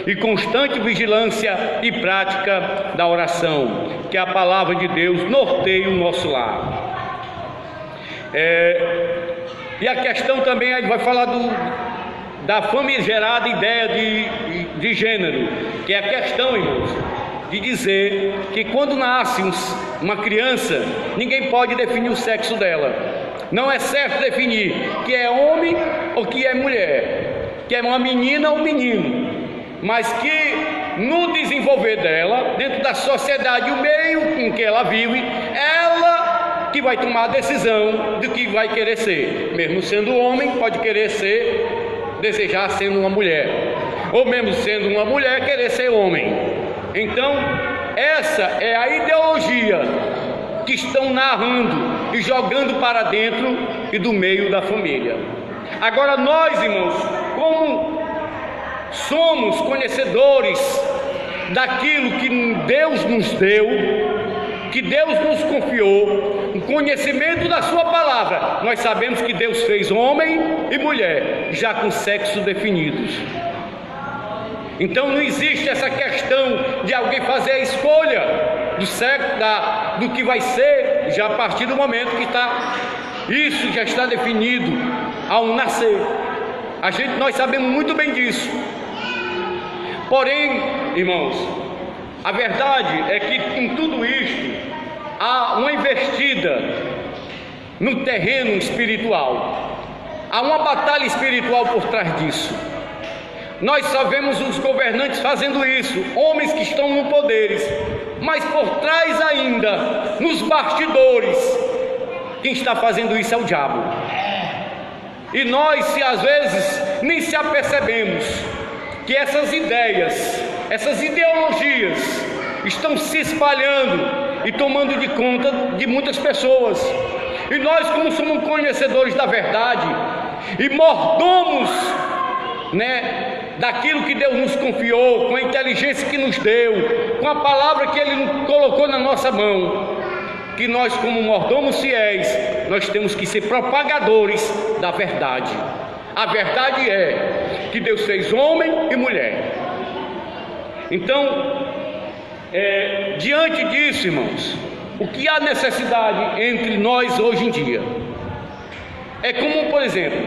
[SPEAKER 1] e constante vigilância e prática da oração, que a palavra de Deus norteie o nosso lar. E a questão também, a gente vai falar da famigerada ideia de gênero, que é a questão, irmãos, de dizer que quando nasce uma criança, ninguém pode definir o sexo dela. Não é certo definir que é homem ou que é mulher, que é uma menina ou menino, mas que no desenvolver dela, dentro da sociedade, o meio em que ela vive, ela que vai tomar a decisão do que vai querer ser. Mesmo sendo homem, pode querer desejar sendo uma mulher, ou mesmo sendo uma mulher, querer ser homem. Então, essa é a ideologia que estão narrando e jogando para dentro e do meio da família. Agora nós, irmãos, como somos conhecedores daquilo que Deus nos deu, que Deus nos confiou, o conhecimento da sua palavra, nós sabemos que Deus fez homem e mulher, já com sexo definidos. Então não existe essa questão de alguém fazer a escolha do sexo, do que vai ser, já a partir do momento que isso já está definido ao nascer. Nós sabemos muito bem disso. Porém, irmãos, a verdade é que em tudo isto há uma investida no terreno espiritual. Há uma batalha espiritual por trás disso. Nós só vemos os governantes fazendo isso, homens que estão no poderes, mas por trás ainda, nos bastidores, quem está fazendo isso é o diabo. E nós, às vezes, nem se apercebemos que essas ideias, essas ideologias estão se espalhando e tomando de conta de muitas pessoas. E nós, como somos conhecedores da verdade e mordomos, daquilo que Deus nos confiou, com a inteligência que nos deu, com a palavra que Ele colocou na nossa mão, que nós, como mordomos fiéis, nós temos que ser propagadores da verdade. A verdade é que Deus fez homem e mulher. Então, diante disso, irmãos, o que há necessidade entre nós hoje em dia? É como, por exemplo,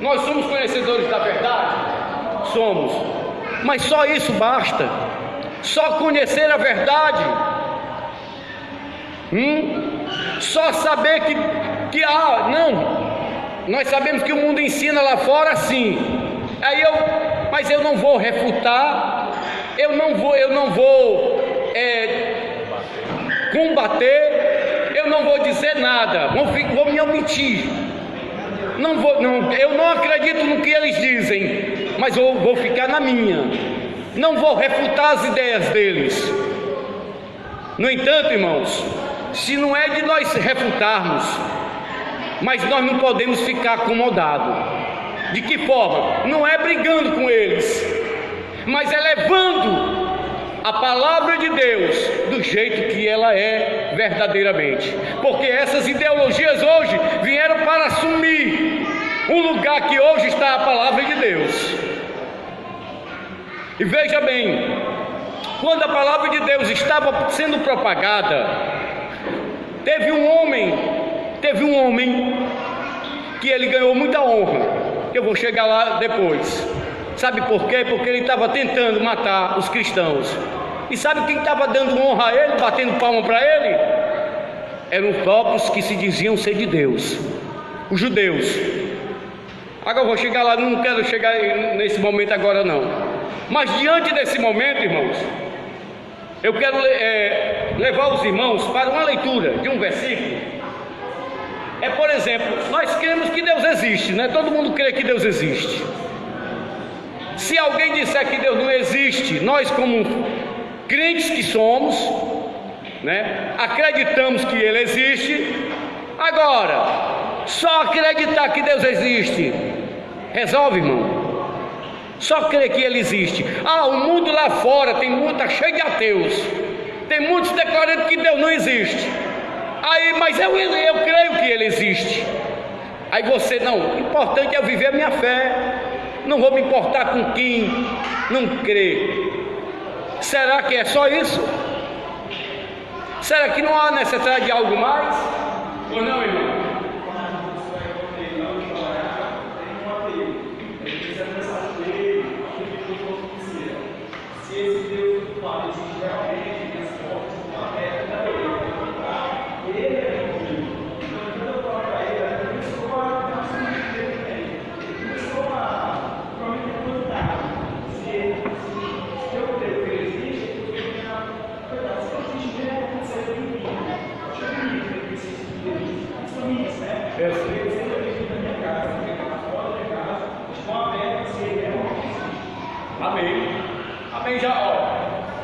[SPEAKER 1] nós somos conhecedores da verdade? Somos, mas só isso basta? Só conhecer a verdade? Só saber que não, nós sabemos que o mundo ensina lá fora assim. Mas eu não vou refutar, eu não vou combater, eu não vou dizer nada, vou me omitir. Eu não acredito no que eles dizem, mas eu vou ficar na minha. Não vou refutar as ideias deles. No entanto, irmãos, se não é de nós refutarmos, mas nós não podemos ficar acomodados. De que forma? Não é brigando com eles, mas é levando a palavra de Deus do jeito que ela é verdadeiramente. Porque essas ideologias hoje vieram para assumir um lugar que hoje está a palavra de Deus. E veja bem, quando a palavra de Deus estava sendo propagada, teve um homem que ele ganhou muita honra, que eu vou chegar lá depois. Sabe por quê? Porque ele estava tentando matar os cristãos. E sabe quem estava dando honra a ele, batendo palma para ele? Eram os próprios que se diziam ser de Deus, os judeus. Agora eu vou chegar lá, não quero chegar nesse momento agora não. Mas diante desse momento, irmãos, eu quero levar os irmãos para uma leitura de um versículo é, por exemplo, nós cremos que Deus existe, né? Todo mundo crê que Deus existe. Se alguém disser que Deus não existe, nós, como crentes que somos, né, acreditamos que Ele existe. Agora, só acreditar que Deus existe resolve, irmão? Só crer que Ele existe. O mundo lá fora está cheio de ateus, tem muitos declarando que Deus não existe. Mas eu creio que Ele existe. Aí você, não, o importante é eu viver a minha fé, não vou me importar com quem não crê. Será que é só isso? Será que não há necessidade de algo mais? Ou não, irmão? Amém.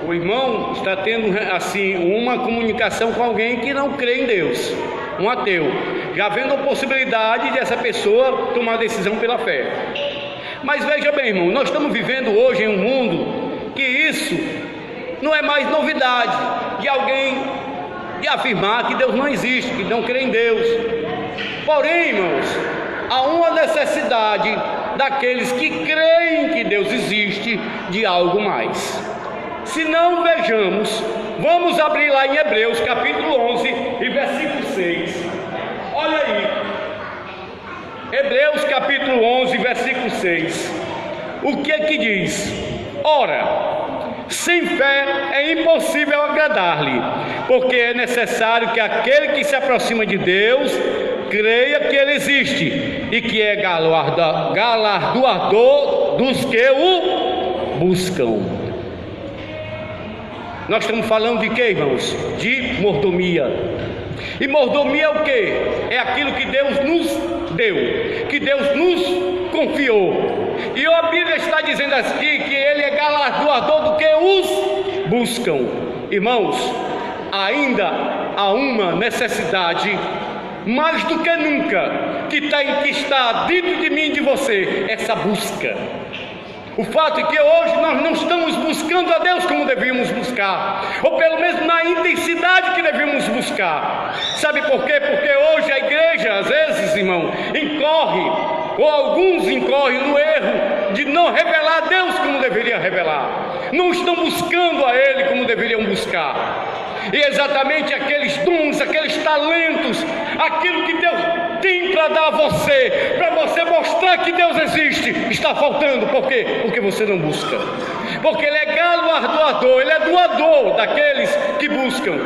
[SPEAKER 1] O irmão está tendo assim uma comunicação com alguém que não crê em Deus, um ateu, já vendo a possibilidade dessa pessoa tomar decisão pela fé. Mas veja bem, irmão, nós estamos vivendo hoje em um mundo que isso não é mais novidade de alguém de afirmar que Deus não existe, que não crê em Deus. Porém, irmãos, há uma necessidade daqueles que creem que Deus existe de algo mais. Se não, vejamos, vamos abrir lá em Hebreus capítulo 11 e versículo 6. Olha aí, Hebreus capítulo 11 versículo 6. O que é que diz? Ora, sem fé é impossível agradar-lhe, porque é necessário que aquele que se aproxima de Deus creia que Ele existe e que é galardoador dos que o buscam. Nós estamos falando de quê, irmãos? De mordomia. E mordomia é o quê? É aquilo que Deus nos deu, que Deus nos confiou. E a Bíblia está dizendo aqui que Ele é galardoador do que os buscam. Irmãos, ainda há uma necessidade mais do que nunca que está dentro de mim e de você, essa busca. O fato é que hoje nós não estamos buscando a Deus como devíamos buscar, ou pelo menos na intensidade que devíamos buscar. Sabe por quê? Porque hoje a igreja, às vezes, irmão, incorre, ou alguns incorrem no erro de não revelar a Deus como deveria revelar. Não estão buscando a Ele como deveriam buscar. E exatamente aqueles dons, aqueles talentos, aquilo que Deus tem para dar a você, para você mostrar que Deus existe, está faltando. Por quê? Porque você não busca. Porque Ele é galardoador, Ele é doador daqueles que buscam.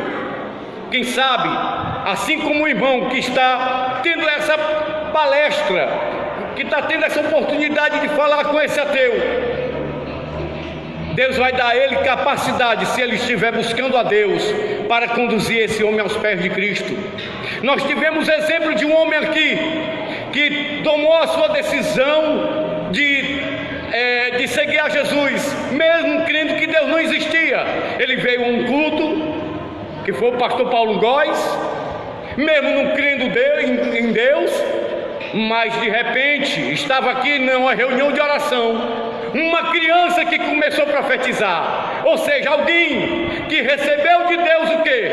[SPEAKER 1] Quem sabe, assim como o irmão que está tendo essa palestra, que está tendo essa oportunidade de falar com esse ateu, Deus vai dar a ele capacidade, se ele estiver buscando a Deus, para conduzir esse homem aos pés de Cristo. Nós tivemos exemplo de um homem aqui que tomou a sua decisão de seguir a Jesus, mesmo crendo que Deus não existia. Ele veio a um culto, que foi o pastor Paulo Góes, mesmo não crendo em Deus, mas de repente estava aqui numa reunião de oração, uma criança que começou a profetizar, ou seja, alguém que recebeu de Deus o quê?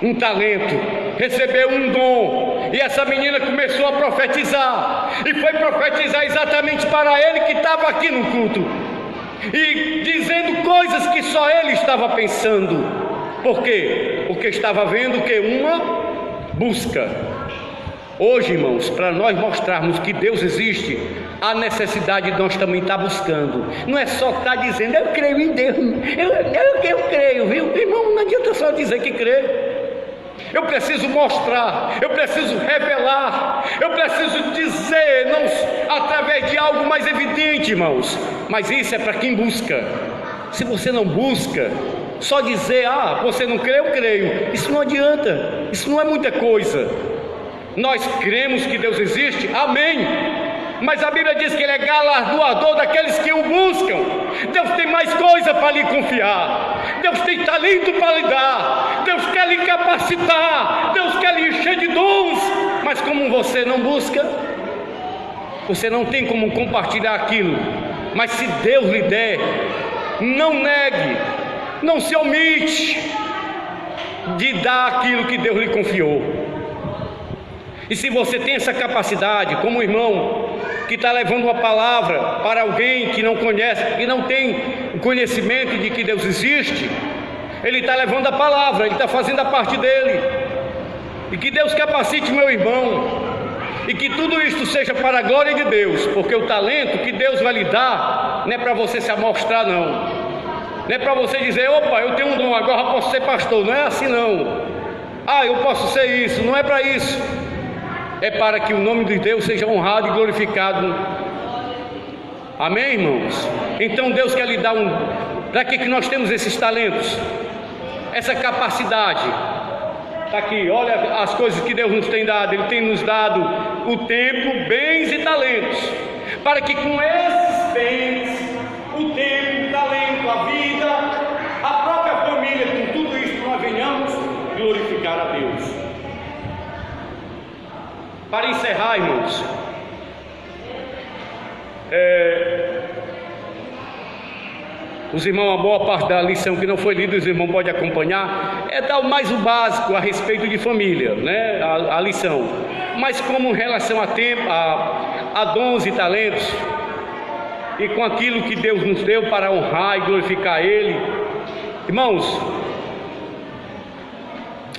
[SPEAKER 1] Um talento, recebeu um dom, e essa menina começou a profetizar, e foi profetizar exatamente para ele que estava aqui no culto, e dizendo coisas que só ele estava pensando. Por quê? Porque estava vendo que uma busca. Hoje, irmãos, para nós mostrarmos que Deus existe, há necessidade de nós também estar buscando. Não é só estar dizendo, eu creio em Deus, eu creio, viu? Irmão, não adianta só dizer que crê. Eu preciso mostrar, eu preciso revelar, eu preciso dizer, não através de algo mais evidente, irmãos. Mas isso é para quem busca. Se você não busca, só dizer, você não crê, eu creio, isso não adianta, isso não é muita coisa. Nós cremos que Deus existe, amém. Mas a Bíblia diz que Ele é galardoador daqueles que o buscam. Deus tem mais coisa para lhe confiar. Deus tem talento para lhe dar. Deus quer lhe capacitar. Deus quer lhe encher de dons. Mas como você não busca, você não tem como compartilhar aquilo. Mas se Deus lhe der, não negue, não se omite de dar aquilo que Deus lhe confiou. E se você tem essa capacidade, como o irmão que está levando uma palavra para alguém que não conhece, que não tem o conhecimento de que Deus existe, ele está levando a palavra, ele está fazendo a parte dele. E que Deus capacite meu irmão, e que tudo isto seja para a glória de Deus, porque o talento que Deus vai lhe dar não é para você se amostrar, não. Não é para você dizer, opa, eu tenho um dom, agora eu posso ser pastor. Não é assim, não. Ah, eu posso ser isso. Não é para isso. É para que o nome de Deus seja honrado e glorificado. Amém, irmãos? Então Deus quer lhe dar para que nós temos esses talentos, essa capacidade. Está aqui, olha as coisas que Deus nos tem dado. Ele tem nos dado o tempo, bens e talentos, para que com esses bens, o tempo, o talento, a vida, a própria família, com tudo isso nós venhamos glorificar a Deus. Para encerrar, irmãos, os irmãos, a boa parte da lição que não foi lida, os irmãos podem acompanhar, dar mais o básico a respeito de família, né? A lição. Mas como em relação a tempo, a dons e talentos, e com aquilo que Deus nos deu para honrar e glorificar Ele, irmãos,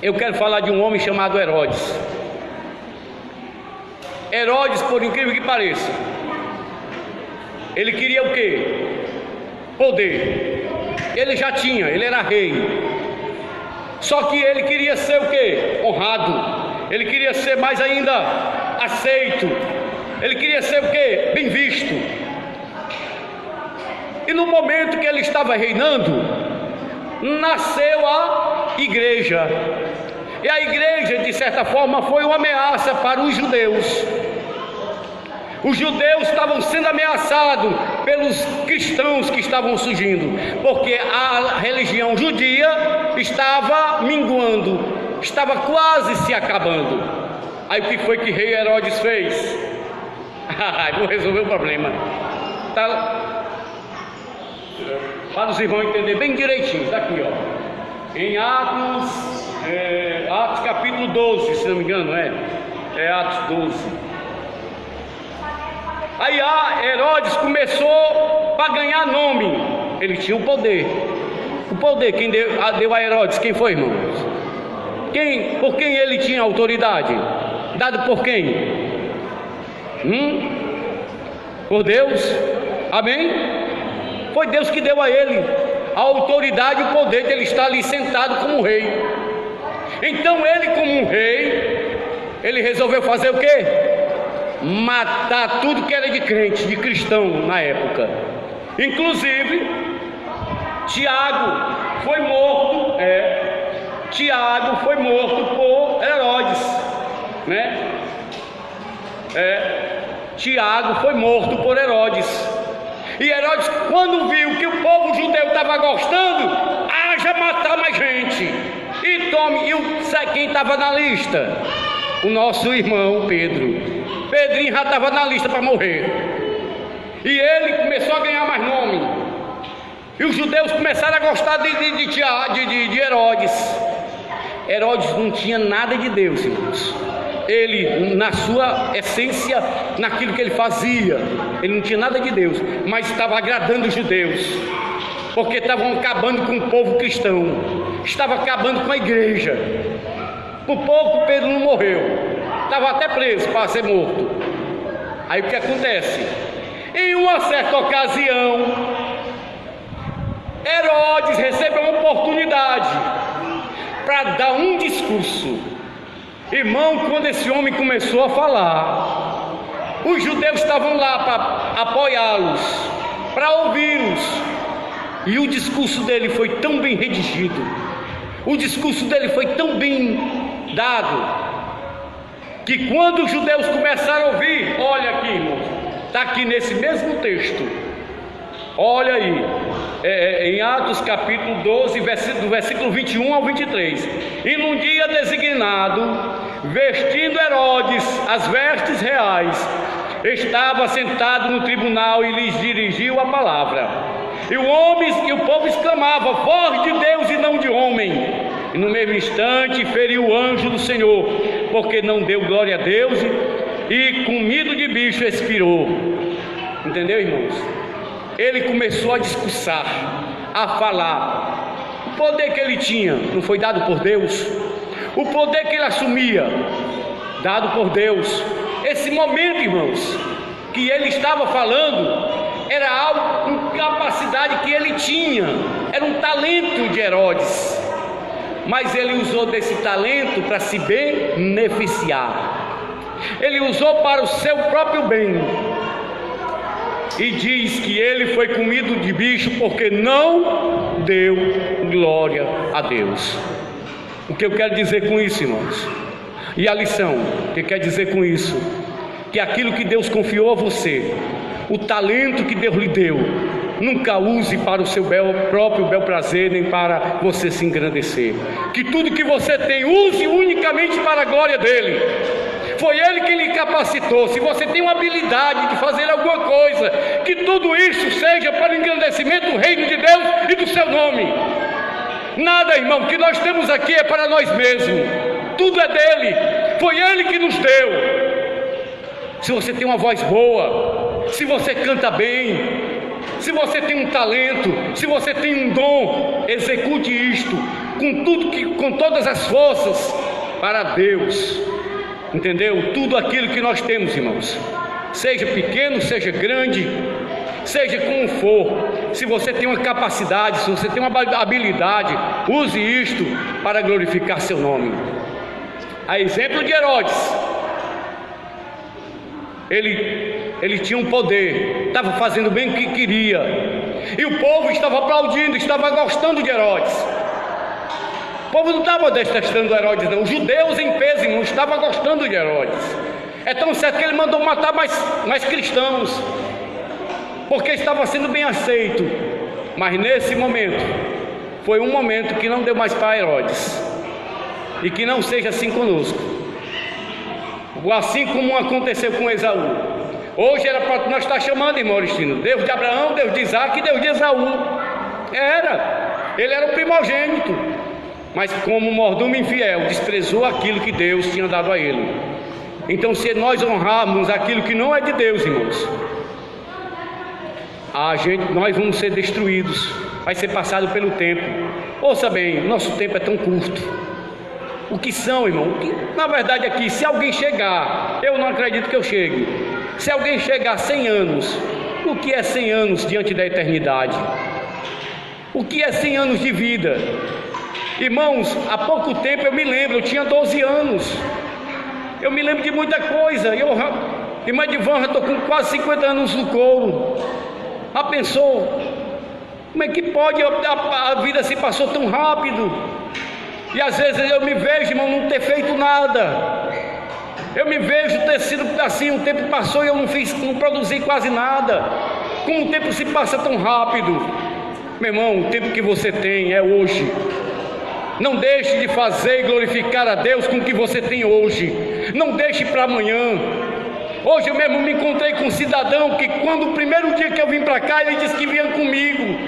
[SPEAKER 1] eu quero falar de um homem chamado Herodes. Herodes, por incrível que pareça, ele queria o quê? Poder. Ele já tinha, ele era rei. Só que ele queria ser o quê? Honrado. Ele queria ser mais ainda aceito. Ele queria ser o quê? Bem visto. E no momento que ele estava reinando, nasceu a igreja. E a igreja, de certa forma, foi uma ameaça para os judeus. Os judeus estavam sendo ameaçados pelos cristãos que estavam surgindo, porque a religião judia estava minguando, estava quase se acabando. Aí o que foi que rei Herodes fez? Vou resolver o problema. Para os irmãos entenderem bem direitinho, está aqui, ó. Em Atos capítulo 12, se não me engano, é Atos 12. Aí Herodes começou para ganhar nome. Ele tinha o poder. O poder, quem deu a Herodes? Quem foi, irmãos? Por quem ele tinha autoridade? Dado por quem? Por Deus? Amém? Foi Deus que deu a ele a autoridade e o poder de ele estar ali sentado como rei. Então ele, como um rei, ele resolveu fazer o quê? Matar tudo que era de crente, de cristão na época. Inclusive Tiago foi morto. Tiago foi morto por Herodes, né? Tiago foi morto por Herodes. E Herodes, quando viu que o povo judeu estava gostando, haja matar mais gente. E quem estava na lista? O nosso irmão Pedro. Pedrinho já estava na lista para morrer. E ele começou a ganhar mais nome. E os judeus começaram a gostar de Herodes. Herodes não tinha nada de Deus, irmãos. Ele, na sua essência, naquilo que ele fazia, ele não tinha nada de Deus, mas estava agradando os judeus, porque estavam acabando com o povo cristão, estava acabando com a igreja. Por pouco Pedro não morreu, estava até preso para ser morto. Aí o que acontece? Em uma certa ocasião, Herodes recebeu uma oportunidade para dar um discurso. Irmão, quando esse homem começou a falar, os judeus estavam lá para apoiá-los, para ouvi-los. E o discurso dele foi tão bem redigido, o discurso dele foi tão bem dado, que quando os judeus começaram a ouvir, olha aqui, irmão, está aqui nesse mesmo texto, olha aí, em Atos capítulo 12, do versículo 21 ao 23. E num dia designado, vestindo Herodes as vestes reais, estava sentado no tribunal e lhes dirigiu a palavra. E o povo exclamava: voz de Deus e não de homem. E no mesmo instante feriu o anjo do Senhor, porque não deu glória a Deus, e com medo de bicho expirou. Entendeu, irmãos? Ele começou a discursar, a falar. O poder que ele tinha não foi dado por Deus. O poder que ele assumia, dado por Deus. Esse momento, irmãos, que ele estava falando, era algo, uma capacidade que ele tinha, era um talento de Herodes, mas ele usou desse talento para se beneficiar, ele usou para o seu próprio bem, e diz que ele foi comido de bicho porque não deu glória a Deus. O que eu quero dizer com isso, irmãos? E a lição, o que quer dizer com isso? Que aquilo que Deus confiou a você, o talento que Deus lhe deu, nunca use para o seu próprio bel prazer, nem para você se engrandecer. Que tudo que você tem, use unicamente para a glória dele. Foi ele que lhe capacitou. Se você tem uma habilidade de fazer alguma coisa, que tudo isso seja para o engrandecimento do reino de Deus e do seu nome. Nada, irmão, que nós temos aqui é para nós mesmos. Tudo é dele, foi ele que nos deu. Se você tem uma voz boa, se você canta bem, se você tem um talento, se você tem um dom, execute isto com todas as forças para Deus. Entendeu? Tudo aquilo que nós temos, irmãos, seja pequeno, seja grande, seja como for, se você tem uma capacidade, se você tem uma habilidade, use isto para glorificar seu nome. A exemplo de Herodes, ele tinha um poder, estava fazendo bem o que queria, e o povo estava aplaudindo, estava gostando de Herodes. O povo não estava detestando Herodes, não. Os judeus em peso não estavam gostando de Herodes. É tão certo que ele mandou matar mais cristãos, porque estava sendo bem aceito. Mas nesse momento, foi um momento que não deu mais para Herodes. E que não seja assim conosco, assim como aconteceu com Esaú. Hoje era para nós estar chamando, irmão Oristino, Deus de Abraão, Deus de Isaac e Deus de Esaú. Ele era o primogênito, mas como mordomo infiel, desprezou aquilo que Deus tinha dado a ele. Então, se nós honrarmos aquilo que não é de Deus, irmãos, nós vamos ser destruídos, vai ser passado pelo tempo. Ouça bem, nosso tempo é tão curto. O que são, irmão? Na verdade aqui, se alguém chegar, eu não acredito que eu chegue, se alguém chegar a 100 anos, o que é 100 anos diante da eternidade? O que é 100 anos de vida? Irmãos, há pouco tempo eu me lembro, eu tinha 12 anos, eu me lembro de muita coisa. Irmã de Van, já estou com quase 50 anos no couro. Já pensou? Como é que pode? A vida se passou tão rápido. E às vezes eu me vejo, irmão, não ter feito nada. Eu me vejo ter sido assim, o tempo passou e eu não produzi quase nada. Como o tempo se passa tão rápido. Meu irmão, o tempo que você tem é hoje. Não deixe de fazer e glorificar a Deus com o que você tem hoje. Não deixe para amanhã. Hoje eu mesmo me encontrei com um cidadão que, quando o primeiro dia que eu vim para cá, ele disse que vinha comigo.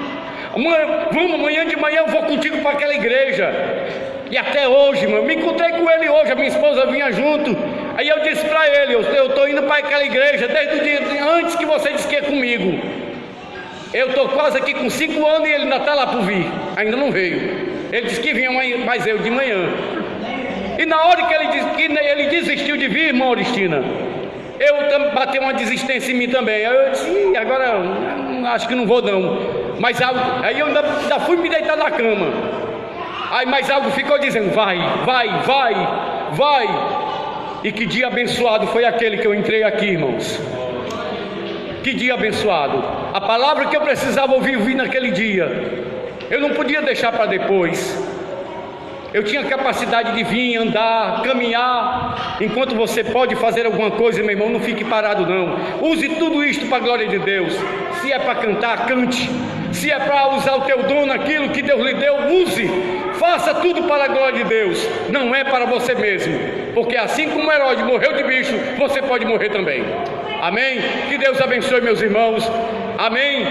[SPEAKER 1] Vamos, amanhã de manhã eu vou contigo para aquela igreja. E até hoje, mano, me encontrei com ele hoje, a minha esposa vinha junto. Aí eu disse para ele, eu estou indo para aquela igreja desde o dia antes que você disse que ia comigo. Eu estou quase aqui com 5 anos e ele ainda está lá por vir, ainda não veio. Ele disse que vinha, mas eu de manhã. E na hora que ele desistiu de vir, irmã Oristina, eu bateu uma desistência em mim também. Aí eu disse, agora acho que não vou não. Mas aí eu ainda fui me deitar na cama. Aí mais algo ficou dizendo, vai. E que dia abençoado foi aquele que eu entrei aqui, irmãos. Que dia abençoado. A palavra que eu precisava ouvir naquele dia, eu não podia deixar para depois. Eu tinha capacidade de vir, andar, caminhar. Enquanto você pode fazer alguma coisa, meu irmão, não fique parado não. Use tudo isto para a glória de Deus. Se é para cantar, cante. Se é para usar o teu dom naquilo que Deus lhe deu, use. Faça tudo para a glória de Deus. Não é para você mesmo. Porque assim como Herodes morreu de bicho, você pode morrer também. Amém? Que Deus abençoe, meus irmãos. Amém?